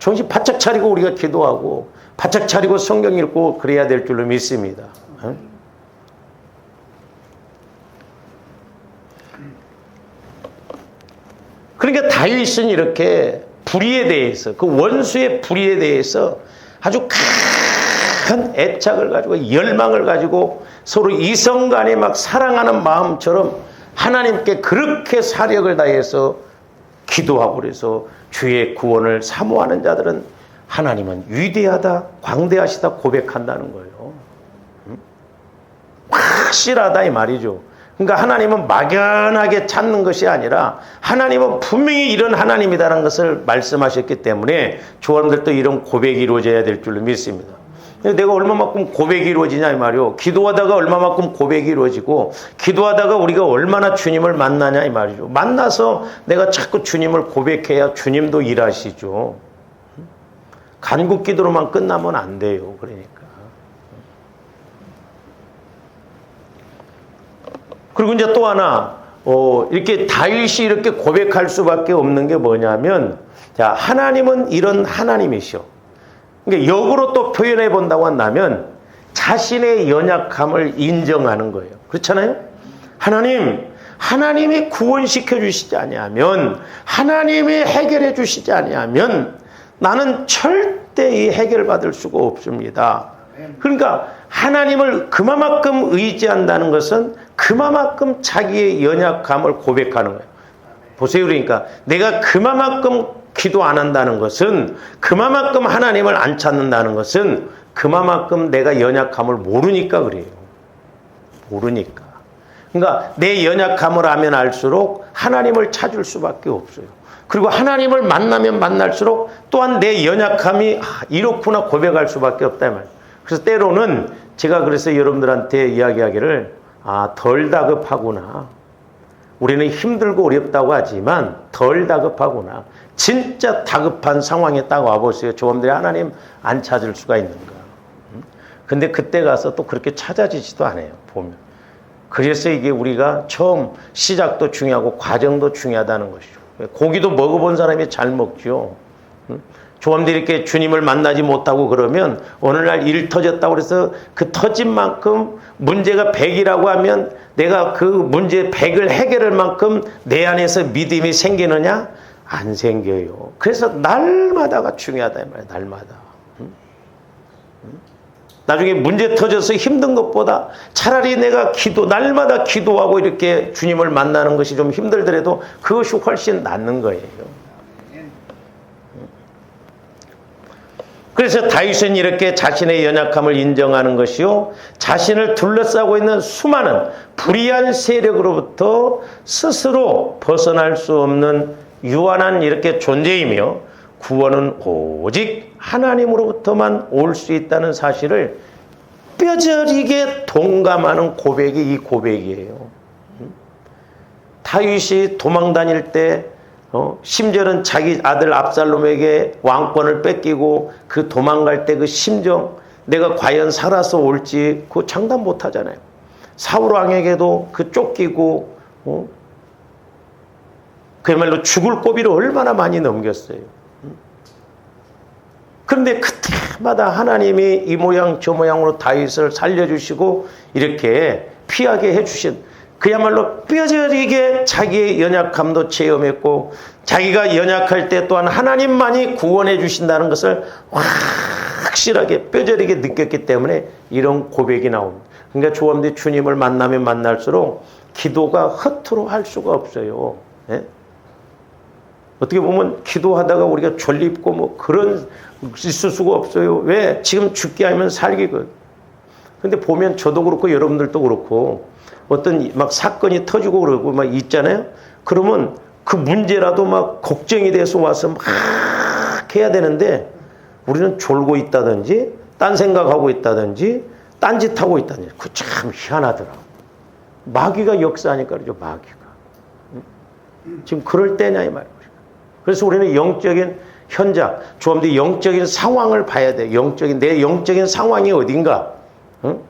정신 바짝 차리고 우리가 기도하고 바짝 차리고 성경 읽고 그래야 될 줄로 믿습니다. 그러니까 다윗은 이렇게 불의에 대해서 그 원수의 불의에 대해서 아주 큰 애착을 가지고 열망을 가지고 서로 이성 간에 막 사랑하는 마음처럼 하나님께 그렇게 사력을 다해서 기도하고 그래서 주의 구원을 사모하는 자들은 하나님은 위대하다 광대하시다 고백한다는 거예요. 확실하다 이 말이죠. 그러니까 하나님은 막연하게 찾는 것이 아니라 하나님은 분명히 이런 하나님이다라는 것을 말씀하셨기 때문에 조원들도 이런 고백이 이루어져야 될 줄로 믿습니다. 내가 얼마만큼 고백이 이루어지냐 이 말이요. 기도하다가 얼마만큼 고백이 이루어지고 기도하다가 우리가 얼마나 주님을 만나냐 이 말이죠. 만나서 내가 자꾸 주님을 고백해야 주님도 일하시죠. 간구 기도로만 끝나면 안 돼요. 그러니까. 그리고 이제 또 하나 이렇게 다윗이 이렇게 고백할 수밖에 없는 게 뭐냐면 자, 하나님은 이런 하나님이시오. 그러니까 역으로 또 표현해 본다고 한다면 자신의 연약함을 인정하는 거예요. 그렇잖아요? 하나님이 구원시켜 주시지 아니하면, 하나님이 해결해 주시지 아니하면 나는 절대 이 해결을 받을 수가 없습니다. 그러니까 하나님을 그만큼 의지한다는 것은 그만큼 자기의 연약함을 고백하는 거예요. 보세요. 그러니까 내가 그만큼 기도 안 한다는 것은, 그만큼 하나님을 안 찾는다는 것은 그만큼 내가 연약함을 모르니까 그래요. 모르니까. 그러니까 내 연약함을 알면 알수록 하나님을 찾을 수밖에 없어요. 그리고 하나님을 만나면 만날수록 또한 내 연약함이 이렇구나 고백할 수밖에 없다 말이에요. 그래서 때로는 제가 그래서 여러분들한테 이야기하기를 덜 다급하구나. 우리는 힘들고 어렵다고 하지만 덜 다급하구나. 진짜 다급한 상황에 딱 와보세요. 저분들이 하나님 안 찾을 수가 있는가. 근데 그때 가서 또 그렇게 찾아지지도 않아요. 보면. 그래서 이게 우리가 처음 시작도 중요하고 과정도 중요하다는 것이죠. 고기도 먹어본 사람이 잘 먹죠. 조금들 이렇게 주님을 만나지 못하고 그러면 어느 날 일 터졌다고 그래서 그 터진 만큼 문제가 100이라고 하면 내가 그 문제 100을 해결할 만큼 내 안에서 믿음이 생기느냐? 안 생겨요. 그래서 날마다가 중요하다 이 말이에요. 날마다. 나중에 문제 터져서 힘든 것보다 차라리 내가 날마다 기도하고 이렇게 주님을 만나는 것이 좀 힘들더라도 그것이 훨씬 낫는 거예요. 그래서 다윗은 이렇게 자신의 연약함을 인정하는 것이요, 자신을 둘러싸고 있는 수많은 불의한 세력으로부터 스스로 벗어날 수 없는 유한한 이렇게 존재이며, 구원은 오직 하나님으로부터만 올 수 있다는 사실을 뼈저리게 동감하는 고백이 이 고백이에요. 다윗이 도망 다닐 때 심지어는 자기 아들 압살롬에게 왕권을 뺏기고 그 도망갈 때 그 심정, 내가 과연 살아서 올지 그거 장담 못 하잖아요. 사울 왕에게도 그 쫓기고 그야말로 죽을 고비를 얼마나 많이 넘겼어요. 그런데 그때마다 하나님이 이 모양 저 모양으로 다윗을 살려주시고 이렇게 피하게 해주신, 그야말로 뼈저리게 자기의 연약함도 체험했고 자기가 연약할 때 또한 하나님만이 구원해 주신다는 것을 확실하게 뼈저리게 느꼈기 때문에 이런 고백이 나옵니다. 그러니까 조함대 주님을 만나면 만날수록 기도가 허투루 할 수가 없어요. 예? 어떻게 보면 기도하다가 우리가 졸립고 뭐 그런 있을 수가 없어요. 왜? 지금 죽게 하면 살기거든. 근데 보면 저도 그렇고 여러분들도 그렇고 어떤 막 사건이 터지고 그러고 막 있잖아요. 그러면 그 문제라도 막 걱정이 돼서 와서 막 해야 되는데 우리는 졸고 있다든지 딴 생각하고 있다든지 딴짓하고 있다든지. 그거 참 희한하더라. 마귀가 역사하니까 그러죠. 마귀가. 지금 그럴 때냐 이 말이에요. 그래서 우리는 영적인 현장, 좀 더 영적인 상황을 봐야 돼요. 내 영적인 상황이 어딘가? 응?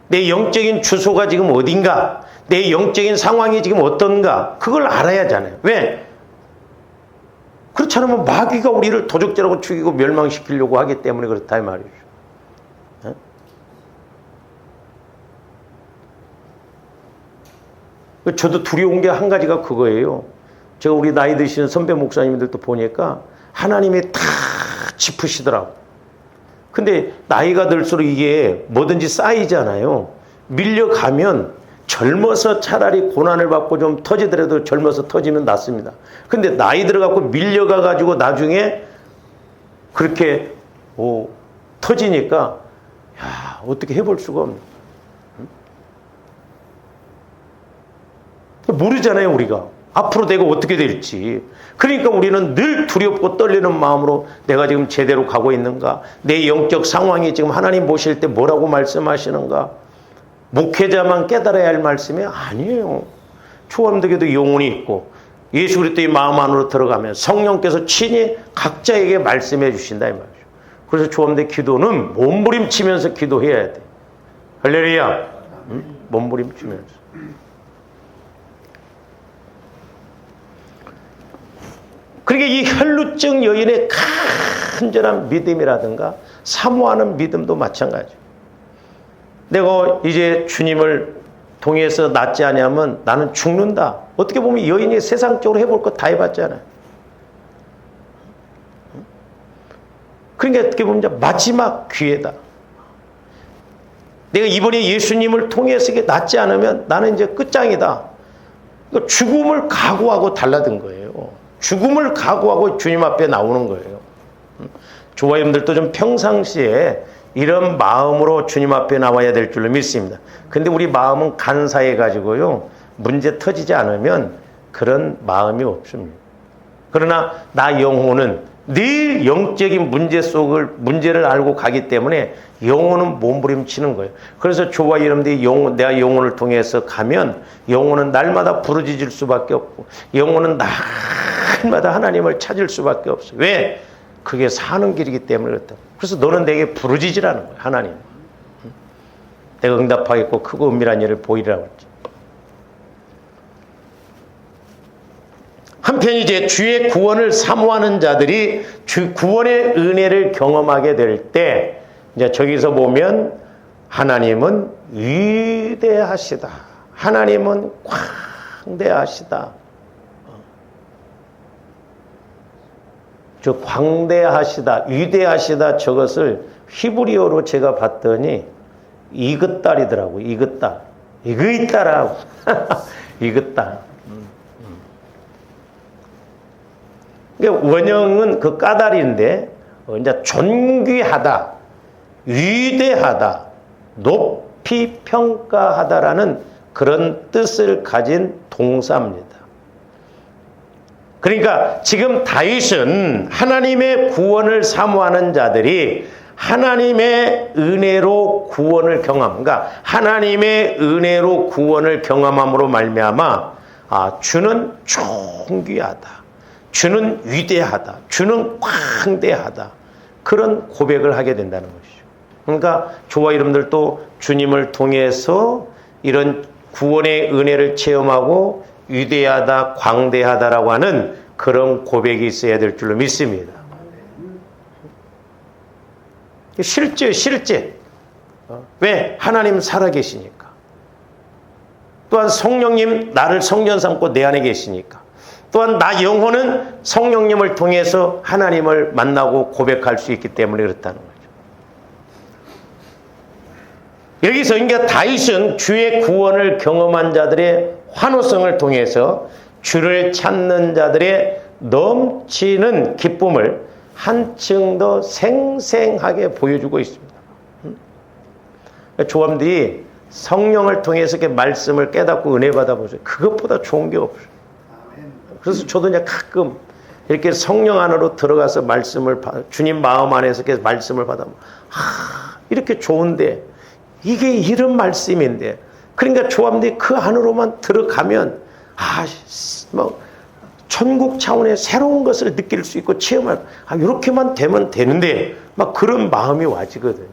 내 영적인 주소가 지금 어딘가? 내 영적인 상황이 지금 어떤가? 그걸 알아야 하잖아요. 왜? 그렇지 않으면 마귀가 우리를 도적질하고 죽이고 멸망시키려고 하기 때문에 그렇다 이 말이죠. 응? 저도 두려운 게 한 가지가 그거예요. 제가 우리 나이 드시는 선배 목사님들도 보니까 하나님이 다 짚으시더라고. 근데 나이가 들수록 이게 뭐든지 쌓이잖아요. 밀려가면 젊어서 차라리 고난을 받고 좀 터지더라도 젊어서 터지면 낫습니다. 근데 나이 들어가고 밀려가가지고 나중에 그렇게 터지니까 어떻게 해볼 수가 없네. 모르잖아요 우리가. 앞으로 내가 어떻게 될지. 그러니까 우리는 늘 두렵고 떨리는 마음으로 내가 지금 제대로 가고 있는가? 내 영적 상황이 지금 하나님 보실 때 뭐라고 말씀하시는가? 목회자만 깨달아야 할 말씀이 아니에요. 초함되게도 영혼이 있고 예수 그리스도의 마음 안으로 들어가면 성령께서 친히 각자에게 말씀해 주신다 이 말이죠. 그래서 초함대 기도는 몸부림치면서 기도해야 돼. 할렐루야. 응? 몸부림치면서. 그러니까 이 혈루증 여인의 간절한 믿음이라든가 사모하는 믿음도 마찬가지예요. 내가 이제 주님을 통해서 낫지 않으면 나는 죽는다. 어떻게 보면 여인이 세상적으로 해볼 거 다 해봤잖아요. 그러니까 어떻게 보면 이제 마지막 기회다. 내가 이번에 예수님을 통해서 이게 낫지 않으면 나는 이제 끝장이다. 그러니까 죽음을 각오하고 달라든 거예요. 죽음을 각오하고 주님 앞에 나오는 거예요. 저와 여러분들도 좀 평상시에 이런 마음으로 주님 앞에 나와야 될 줄로 믿습니다. 근데 우리 마음은 간사해 가지고요, 문제 터지지 않으면 그런 마음이 없습니다. 그러나 나 영혼은 늘 영적인 문제를 알고 가기 때문에 영혼은 몸부림치는 거예요. 그래서 저와 여러분들이 내가 영혼을 통해서 가면 영혼은 날마다 부르짖을 수밖에 없고, 영혼은 날마다 하나님을 찾을 수밖에 없어요. 왜? 그게 사는 길이기 때문에 그렇다. 그래서 너는 내게 부르짖으라는 거예요. 하나님, 내가 응답하겠고 크고 은밀한 일을 보이리라고 했죠. 한편 이제 주의 구원을 사모하는 자들이 주 구원의 은혜를 경험하게 될 때, 이제 저기서 보면 하나님은 위대하시다, 하나님은 광대하시다. 저 광대하시다, 위대하시다, 저것을 히브리어로 제가 봤더니 이긋달이더라고요. 이긋달, 이긋달하고 이긋달. 원형은 그 까다리인데, 이제 존귀하다, 위대하다, 높이 평가하다라는 그런 뜻을 가진 동사입니다. 그러니까 지금 다윗은 하나님의 구원을 사모하는 자들이 하나님의 은혜로 구원을 그러니까 하나님의 은혜로 구원을 경험함으로 말미암아 주는 존귀하다, 주는 위대하다, 주는 광대하다, 그런 고백을 하게 된다는 것이죠. 그러니까 저와 여러분들도 주님을 통해서 이런 구원의 은혜를 체험하고 위대하다, 광대하다라고 하는 그런 고백이 있어야 될 줄로 믿습니다. 실제. 왜? 하나님 살아계시니까. 또한 성령님, 나를 성전 삼고 내 안에 계시니까. 또한 나 영혼은 성령님을 통해서 하나님을 만나고 고백할 수 있기 때문에 그렇다는 거죠. 여기서 그러니까 다윗은 주의 구원을 경험한 자들의 환호성을 통해서 주를 찾는 자들의 넘치는 기쁨을 한층 더 생생하게 보여주고 있습니다. 조함들이 성령을 통해서 이렇게 말씀을 깨닫고 은혜 받아보세요. 그것보다 좋은 게 없어요. 그래서 저도 이제 가끔 이렇게 성령 안으로 들어가서 말씀을 주님 마음 안에서 이렇게 말씀을 받아보면 이렇게 좋은데 이게 이런 말씀인데, 그러니까 조함들이 그 안으로만 들어가면 뭐 천국 차원의 새로운 것을 느낄 수 있고 체험할, 이렇게만 되면 되는데 막 그런 마음이 와지거든요.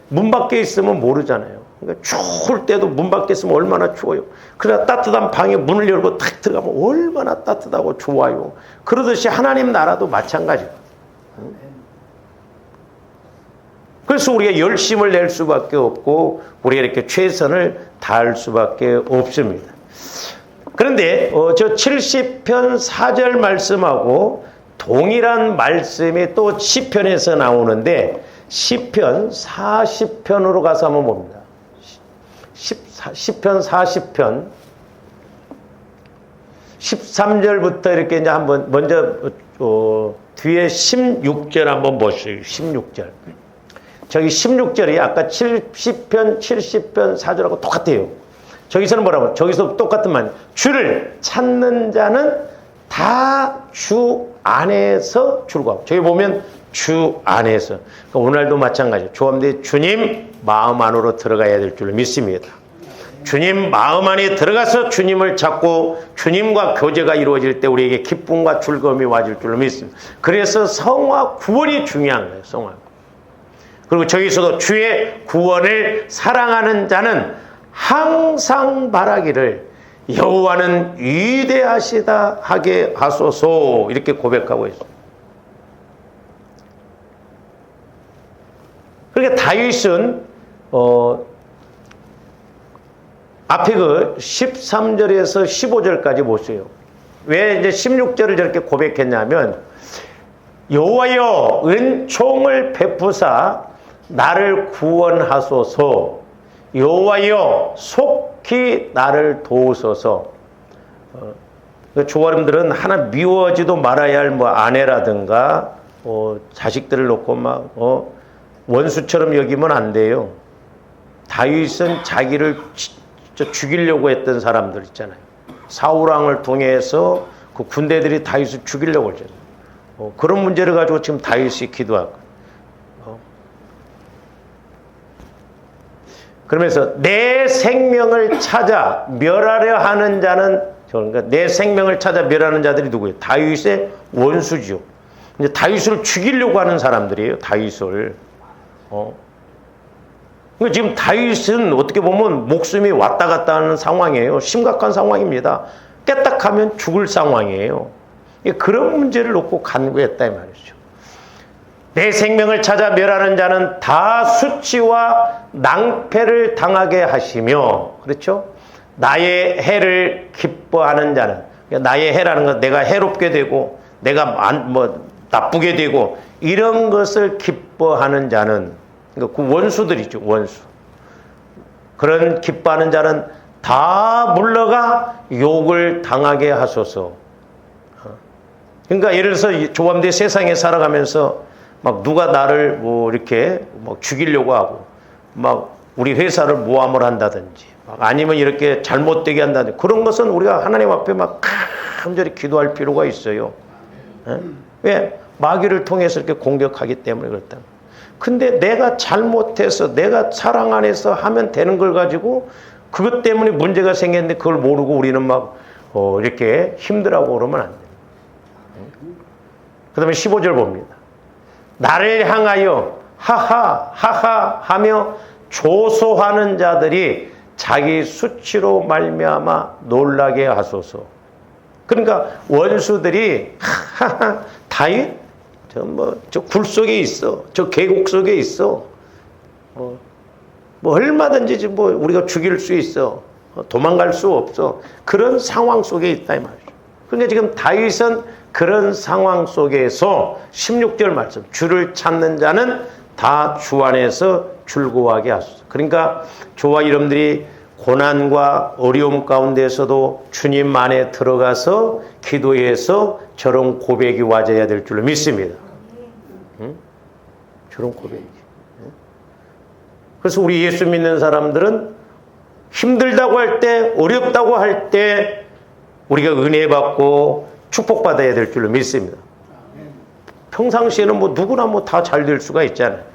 문 밖에 있으면 모르잖아요. 그러니까 추울 때도 문 밖에 있으면 얼마나 추워요. 그러나 따뜻한 방에 문을 열고 탁 들어가면 얼마나 따뜻하고 좋아요. 그러듯이 하나님 나라도 마찬가지예요. 그래서 우리가 열심을 낼 수밖에 없고 우리가 이렇게 최선을 다할 수밖에 없습니다. 그런데 저 70편 4절 말씀하고 동일한 말씀이 또 시편에서 나오는데, 시편 40편으로 가서 한번 봅니다. 시편 40편 13절부터 이렇게 이제 한번 먼저 뒤에 16절 한번 보시죠. 16절. 저기 16절이 아까 70편 4절하고 똑같아요. 저기서는 뭐라고? 저기서 똑같은 말. 주를 찾는 자는 다 주 안에서 즐거워. 저기 보면 주 안에서. 그러니까 오늘도 마찬가지예요. 조함대 주님 마음 안으로 들어가야 될 줄 믿습니다. 주님 마음 안에 들어가서 주님을 찾고 주님과 교제가 이루어질 때 우리에게 기쁨과 즐거움이 와줄 줄로 믿습니다. 그래서 성화 구원이 중요한 거예요. 성화. 그리고 저기서도 주의 구원을 사랑하는 자는 항상 바라기를 여호와는 위대하시다 하게 하소서 이렇게 고백하고 있어요. 그러니까 다윗은 앞에 그 13절에서 15절까지 보세요. 왜 이제 16절을 저렇게 고백했냐면 여호와여 은총을 베푸사 나를 구원하소서 여호와여 속히 나를 도우소서. 조아름들은 하나 미워하지도 말아야 할 뭐 아내라든가 자식들을 놓고 막 원수처럼 여기면 안 돼요. 다윗은 자기를 죽이려고 했던 사람들 있잖아요. 사울왕을 통해서 그 군대들이 다윗을 죽이려고 했잖아요. 그런 문제를 가지고 지금 다윗이 기도하고 그러면서 내 생명을 찾아 멸하려 하는 자는 그러니까 내 생명을 찾아 멸하는 자들이 누구예요? 다윗의 원수죠. 이제 다윗을 죽이려고 하는 사람들이에요. 다윗을. 그러니까 지금 다윗은 어떻게 보면 목숨이 왔다 갔다 하는 상황이에요. 심각한 상황입니다. 깨딱하면 죽을 상황이에요. 그런 문제를 놓고 간구했다 이 말이죠. 내 생명을 찾아 멸하는 자는 다 수치와 낭패를 당하게 하시며 그렇죠? 나의 해를 기뻐하는 자는 나의 해라는 건 내가 해롭게 되고 내가 뭐 나쁘게 되고 이런 것을 기뻐하는 자는 그 원수들이죠. 원수. 그런 기뻐하는 자는 다 물러가 욕을 당하게 하소서. 그러니까 예를 들어서 조감대 세상에 살아가면서 막 누가 나를 뭐 이렇게 막 죽이려고 하고 막 우리 회사를 모함을 한다든지 아니면 이렇게 잘못되게 한다든지 그런 것은 우리가 하나님 앞에 막 간절히 기도할 필요가 있어요. 왜? 마귀를 통해서 이렇게 공격하기 때문에 그렇다. 근데 내가 잘못해서 내가 사랑 안에서 하면 되는 걸 가지고 그것 때문에 문제가 생겼는데 그걸 모르고 우리는 막 이렇게 힘들어하고 그러면 안 돼요. 그 다음에 15절 봅니다. 나를 향하여 하하 하하 하며 조소하는 자들이 자기 수치로 말미암아 놀라게 하소서. 그러니까 원수들이 하하 다윗 저 굴 속에 있어. 저 계곡 속에 있어. 뭐 얼마든지 뭐 우리가 죽일 수 있어. 도망갈 수 없어. 그런 상황 속에 있다 이 말이죠. 그러니까 지금 다윗은 그런 상황 속에서 16절 말씀 주를 찾는 자는 다 주 안에서 즐거워하게 하소서. 그러니까 저와 여러분들이 고난과 어려움 가운데서도 주님 안에 들어가서 기도해서 저런 고백이 와져야 될 줄로 믿습니다. 응? 저런 고백이. 그래서 우리 예수 믿는 사람들은 힘들다고 할 때, 어렵다고 할 때 우리가 은혜 받고 축복받아야 될 줄로 믿습니다. 평상시에는 뭐 누구나 뭐 다 잘 될 수가 있잖아요.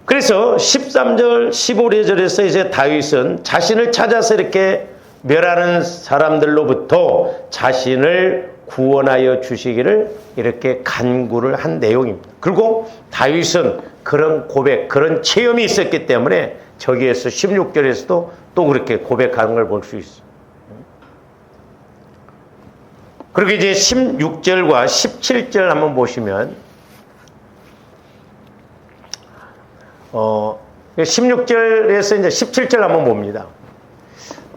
그래서 13절, 15절에서 이제 다윗은 자신을 찾아서 이렇게 멸하는 사람들로부터 자신을 구원하여 주시기를 이렇게 간구를 한 내용입니다. 그리고 다윗은 그런 고백, 그런 체험이 있었기 때문에 저기에서 16절에서도 또 그렇게 고백하는 걸 볼 수 있어요. 그리고 이제 16절과 17절 한번 보시면 16절에서 이제 17절 한번 봅니다.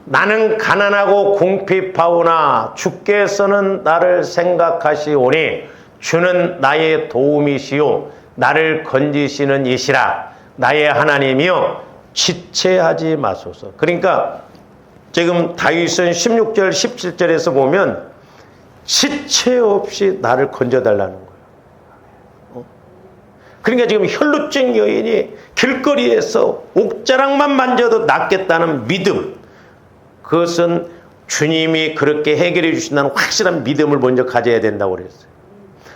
나는 가난하고 궁핍하오나 주께서는 나를 생각하시오니 주는 나의 도움이시요 나를 건지시는 이시라 나의 하나님이여 지체하지 마소서. 그러니까 지금 다윗은 16절 17절에서 보면 지체 없이 나를 건져달라는 거예요. 그러니까 지금 혈루증 여인이 길거리에서 옥자락만 만져도 낫겠다는 믿음, 그것은 주님이 그렇게 해결해 주신다는 확실한 믿음을 먼저 가져야 된다고 그랬어요.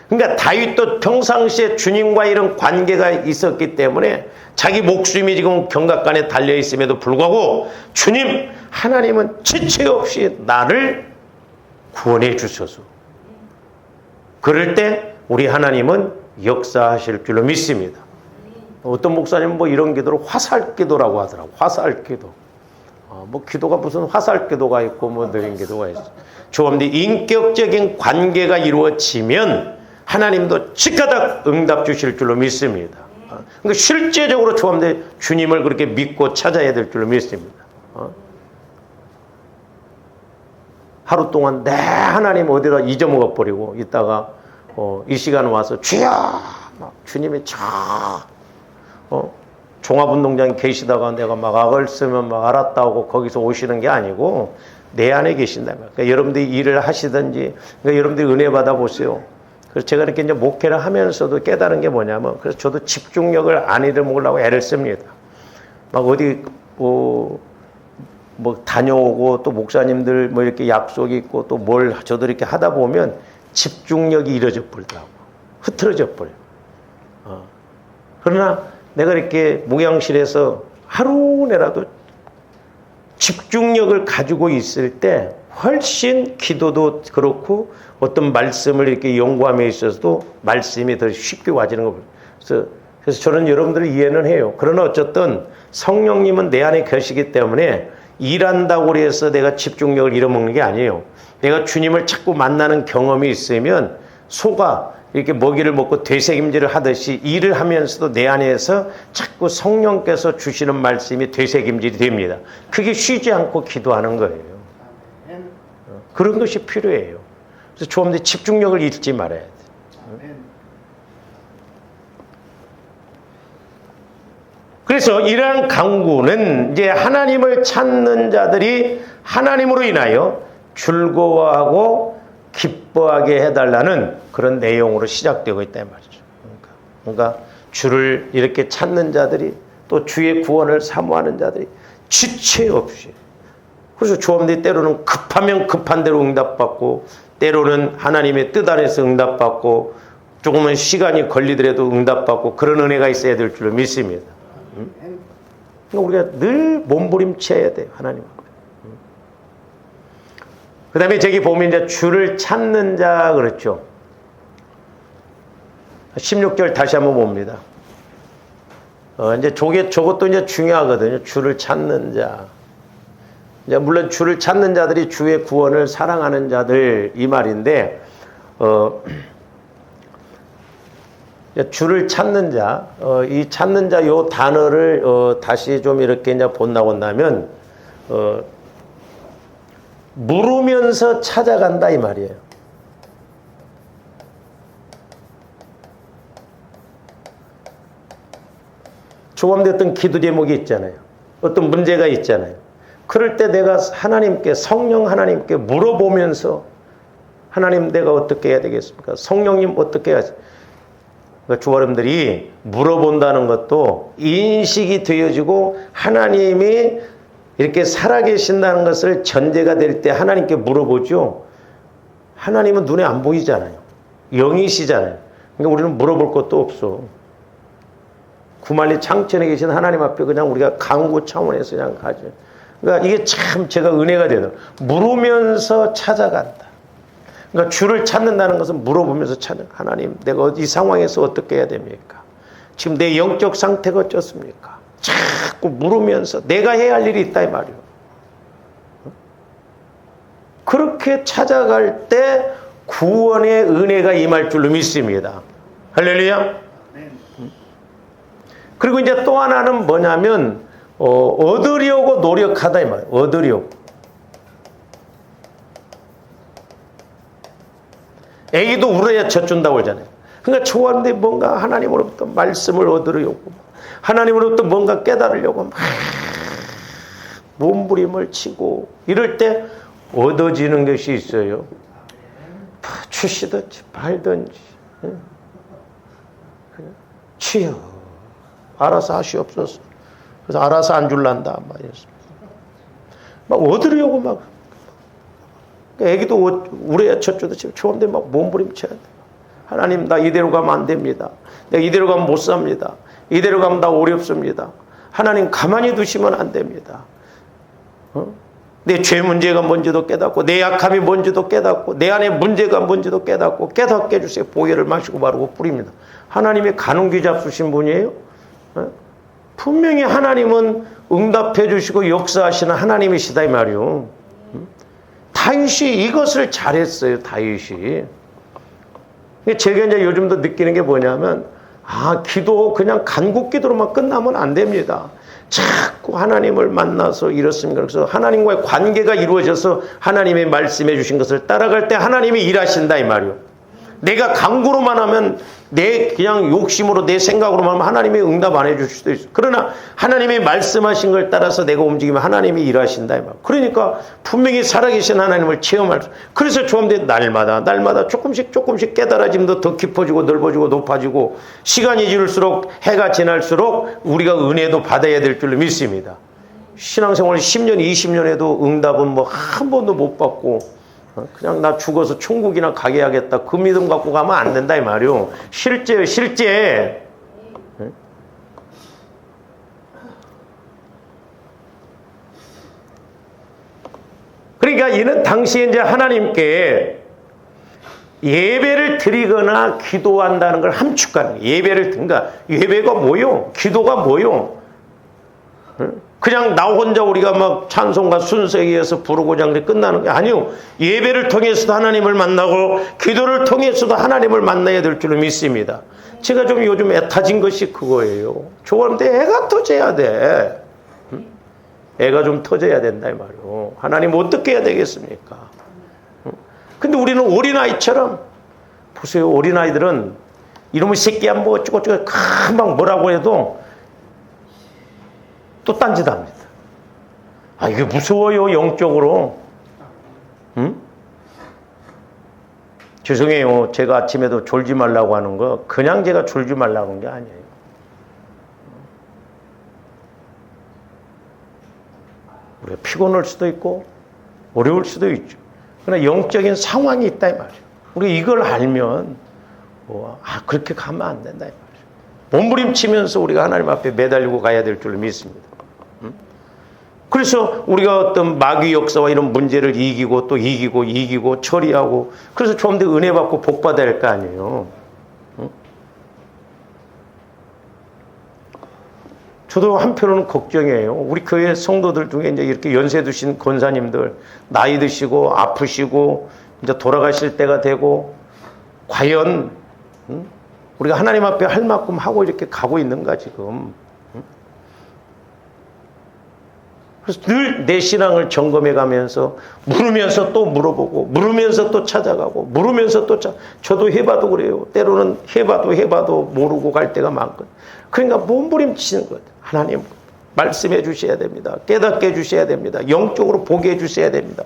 그러니까 다윗도 평상시에 주님과 이런 관계가 있었기 때문에 자기 목숨이 지금 경각간에 달려 있음에도 불구하고 주님, 하나님은 지체 없이 나를 구원해 주셔서 그럴 때 우리 하나님은 역사하실 줄로 믿습니다. 어떤 목사님은 뭐 이런 기도를 화살기도라고 하더라고. 화살기도. 뭐 기도가 무슨 화살기도가 있고 뭐 느린 기도가 있어. 조합대 인격적인 관계가 이루어지면 하나님도 즉가닥 응답 주실 줄로 믿습니다. 그러니까 실제적으로 조합대 주님을 그렇게 믿고 찾아야 될 줄로 믿습니다. 하루 동안 내 하나님 어디다 잊어먹어 버리고 있다가 이 시간 와서 주여 주님이 종합운동장에 계시다가 내가 막 악을 쓰면 막 알았다고 거기서 오시는 게 아니고 내 안에 계신다. 그러니까 여러분들이 일을 하시든지 그러니까 여러분들이 은혜 받아 보세요. 그래서 제가 이렇게 이제 목회를 하면서도 깨달은 게 뭐냐면 그래서 저도 집중력을 안 잃어먹으려고 애를 씁니다. 막 어디 뭐 다녀오고 또 목사님들 뭐 이렇게 약속이 있고 또 뭘 저도 이렇게 하다 보면 집중력이 잃어져 버리더라고. 흐트러져 버려. 그러나 내가 이렇게 목양실에서 하루내라도 집중력을 가지고 있을 때 훨씬 기도도 그렇고 어떤 말씀을 이렇게 연구함에 있어서도 말씀이 더 쉽게 와지는 거. 그래서 저는 여러분들을 이해는 해요. 그러나 어쨌든 성령님은 내 안에 계시기 때문에 일한다고 해서 내가 집중력을 잃어먹는 게 아니에요. 내가 주님을 자꾸 만나는 경험이 있으면 소가 이렇게 먹이를 먹고 되새김질을 하듯이 일을 하면서도 내 안에서 자꾸 성령께서 주시는 말씀이 되새김질이 됩니다. 그게 쉬지 않고 기도하는 거예요. 그런 것이 필요해요. 그래서 조금더 집중력을 잃지 말아야 돼요. 그래서 이러한 강구는 이제 하나님을 찾는 자들이 하나님으로 인하여 즐거워하고 기뻐하게 해달라는 그런 내용으로 시작되고 있다 말이죠. 그러니까 주를 이렇게 찾는 자들이 또 주의 구원을 사모하는 자들이 지체 없이 그래서 조합들이 때로는 급하면 급한 대로 응답받고 때로는 하나님의 뜻 안에서 응답받고 조금은 시간이 걸리더라도 응답받고 그런 은혜가 있어야 될 줄로 믿습니다. 그러니까 우리가 늘 몸부림쳐야 돼요. 하나님 앞에. 그 다음에 저기 보면 이제 주를 찾는 자 그렇죠. 16절 다시 한번 봅니다. 이제 저것도 이제 중요하거든요. 주를 찾는 자. 이제 물론 주를 찾는 자들이 주의 구원을 사랑하는 자들 이 말인데, 주를 찾는 자, 이 찾는 자 요 단어를 다시 좀 이렇게 이제 본다면, 물으면서 찾아간다 이 말이에요. 조감됐던 기도 제목이 있잖아요. 어떤 문제가 있잖아요. 그럴 때 내가 하나님께 성령 하나님께 물어보면서 하나님 내가 어떻게 해야 되겠습니까? 성령님 어떻게 해야지? 그러니까 주어름들이 물어본다는 것도 인식이 되어지고 하나님이 이렇게 살아계신다는 것을 전제가 될 때 하나님께 물어보죠. 하나님은 눈에 안 보이잖아요. 영이시잖아요. 그러니까 우리는 물어볼 것도 없어. 구만리 창천에 계신 하나님 앞에 그냥 우리가 강구 차원에서 그냥 가죠. 그러니까 이게 참 제가 은혜가 되더라고요. 물으면서 찾아간다. 그러니까 주를 찾는다는 것은 물어보면서 찾는 하나님 내가 이 상황에서 어떻게 해야 됩니까? 지금 내 영적 상태가 어떻습니까? 자꾸 물으면서 내가 해야 할 일이 있다 이 말이에요. 그렇게 찾아갈 때 구원의 은혜가 임할 줄로 믿습니다. 할렐루야. 그리고 이제 또 하나는 뭐냐면 얻으려고 노력하다 이 말이에요. 얻으려고. 애기도 울어야 젖준다고 하잖아요. 그러니까 좋아하는데 뭔가 하나님으로부터 말씀을 얻으려고 하나님으로부터 뭔가 깨달으려고 막 몸부림을 치고 이럴 때 얻어지는 것이 있어요. 주시든지 말든지 치여 알아서 하시옵소서. 그래서 알아서 안 줄란다 막 얻으려고 막 애기도 울어야 젖줘도 지금 좋은데 막 몸부림쳐야 돼. 하나님 나 이대로 가면 안 됩니다. 내가 이대로 가면 못 삽니다. 이대로 가면 나 어렵습니다. 하나님 가만히 두시면 안 됩니다. 내 죄 문제가 뭔지도 깨닫고 내 약함이 뭔지도 깨닫고 내 안에 문제가 뭔지도 깨닫고 깨닫게 해주세요. 보혈을 마시고 바르고 뿌립니다. 하나님이 가늠귀 잡수신 분이에요. 분명히 하나님은 응답해 주시고 역사하시는 하나님이시다 이 말이요. 다윗이 이것을 잘했어요. 다윗이. 제가 이제 요즘도 느끼는 게 뭐냐면 기도 그냥 간국 기도로만 끝나면 안 됩니다. 자꾸 하나님을 만나서 이렇습니다. 그래서 하나님과의 관계가 이루어져서 하나님의 말씀해 주신 것을 따라갈 때 하나님이 일하신다 이 말이요. 내가 간구로만 하면 내 그냥 욕심으로 내 생각으로만 하면 하나님이 응답 안 해줄 수도 있어. 그러나 하나님이 말씀하신 걸 따라서 내가 움직이면 하나님이 일하신다 이 말. 그러니까 분명히 살아계신 하나님을 체험할 수. 그래서 조함대 날마다 조금씩 깨달아짐도 더 깊어지고 넓어지고 높아지고 시간이 지날수록 해가 지날수록 우리가 은혜도 받아야 될 줄로 믿습니다. 신앙생활 10년 20년에도 응답은 뭐 한 번도 못 받고 그냥 나 죽어서 천국이나 가게 하겠다 그 믿음 갖고 가면 안 된다 이 말이요. 실제요 실제. 그러니까 이는 당시에 이제 하나님께 예배를 드리거나 기도한다는 걸 함축하는 거예요. 그러니까 예배가 뭐요? 기도가 뭐요? 그냥 나 혼자 우리가 막 찬송과 순서에 의해서 부르고자 하는 게 끝나는 게 아니요. 예배를 통해서도 하나님을 만나고 기도를 통해서도 하나님을 만나야 될 줄로 믿습니다. 제가 좀 요즘 애타진 것이 그거예요. 좋아하는데 애가 터져야 돼. 애가 좀 터져야 된다 이 말이요. 하나님 어떻게 해야 되겠습니까? 근데 우리는 어린아이처럼 보세요. 어린아이들은 이놈의 새끼야 뭐 어쩌고저쩌고 금방 뭐라고 해도 또 딴짓합니다. 이게 무서워요 영적으로. 죄송해요. 제가 아침에도 졸지 말라고 하는 거 그냥 제가 졸지 말라고 하는 게 아니에요. 우리가 피곤할 수도 있고 어려울 수도 있죠. 그러나 영적인 상황이 있다 이 말이에요. 우리 이걸 알면 그렇게 가면 안 된다 이 말이에요. 몸부림치면서 우리가 하나님 앞에 매달리고 가야 될 줄로 믿습니다. 그래서 우리가 어떤 마귀 역사와 이런 문제를 이기고 또 이기고 처리하고 그래서 좀 더 은혜 받고 복 받아야 할 거 아니에요. 저도 한편으로는 걱정이에요. 우리 교회 성도들 중에 이제 이렇게 연세 드신 권사님들 나이 드시고 아프시고 이제 돌아가실 때가 되고 과연 우리가 하나님 앞에 할 만큼 하고 이렇게 가고 있는가 지금. 그래서 늘 내 신앙을 점검해 가면서 물으면서 또 물어보고 물으면서 또 찾아가고 물으면서 또 저도 해봐도 그래요. 때로는 해봐도 모르고 갈 때가 많거든요. 그러니까 몸부림치는 것. 하나님 말씀해 주셔야 됩니다. 깨닫게 해 주셔야 됩니다. 영적으로 보게 해 주셔야 됩니다.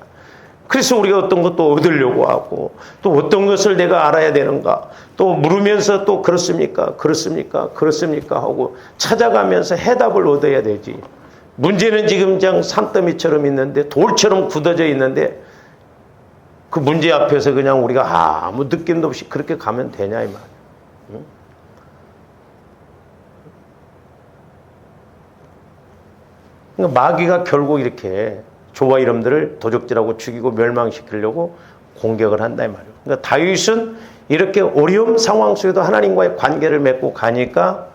그래서 우리가 어떤 것도 얻으려고 하고 또 어떤 것을 내가 알아야 되는가 또 물으면서 또 그렇습니까 하고 찾아가면서 해답을 얻어야 되지. 문제는 지금 그냥 산더미처럼 있는데 돌처럼 굳어져 있는데 그 문제 앞에서 그냥 우리가 아무 느낌도 없이 그렇게 가면 되냐 이 말이에요. 그러니까 마귀가 결국 이렇게 조와 이름들을 도적질하고 죽이고 멸망시키려고 공격을 한다 이 말이에요. 그러니까 다윗은 이렇게 어려운 상황 속에도 하나님과의 관계를 맺고 가니까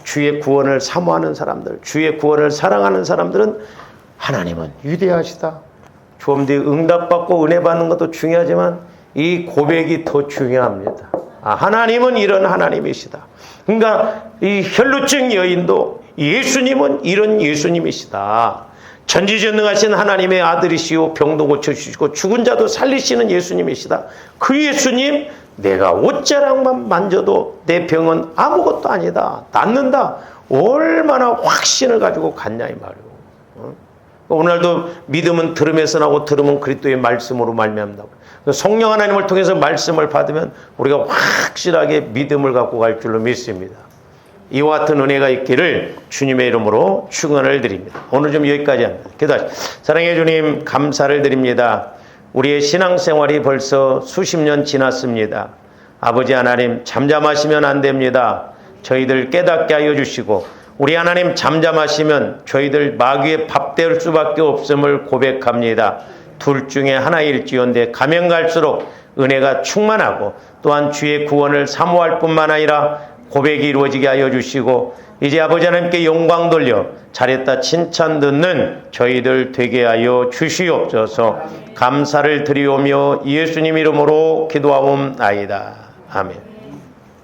주의 구원을 사모하는 사람들, 주의 구원을 사랑하는 사람들은 하나님은 위대하시다. 좀 더 응답받고 은혜 받는 것도 중요하지만 이 고백이 더 중요합니다. 하나님은 이런 하나님이시다. 그러니까 이 혈루증 여인도 예수님은 이런 예수님이시다. 전지전능하신 하나님의 아들이시오 병도 고쳐주시고 죽은 자도 살리시는 예수님이시다. 그 예수님 내가 옷자락만 만져도 내 병은 아무것도 아니다. 낫는다. 얼마나 확신을 가지고 갔냐 이 말이에요. 오늘도 믿음은 들음에서 나고 들음은 그리스도의 말씀으로 말미암는다. 성령 하나님을 통해서 말씀을 받으면 우리가 확실하게 믿음을 갖고 갈 줄로 믿습니다. 이와 같은 은혜가 있기를 주님의 이름으로 축원을 드립니다. 오늘 좀 여기까지 합니다. 기도하시죠. 사랑해 주님 감사를 드립니다. 우리의 신앙생활이 벌써 수십 년 지났습니다. 아버지 하나님 잠잠하시면 안 됩니다. 저희들 깨닫게 하여 주시고 우리 하나님 잠잠하시면 저희들 마귀의 밥 될 수밖에 없음을 고백합니다. 둘 중에 하나일지언데 가면 갈수록 은혜가 충만하고 또한 주의 구원을 사모할 뿐만 아니라 고백이 이루어지게 하여 주시고 이제 아버지 하나님께 영광 돌려 잘했다 칭찬 듣는 저희들 되게 하여 주시옵소서. 감사를 드리오며 예수님 이름으로 기도하옵나이다. 아멘.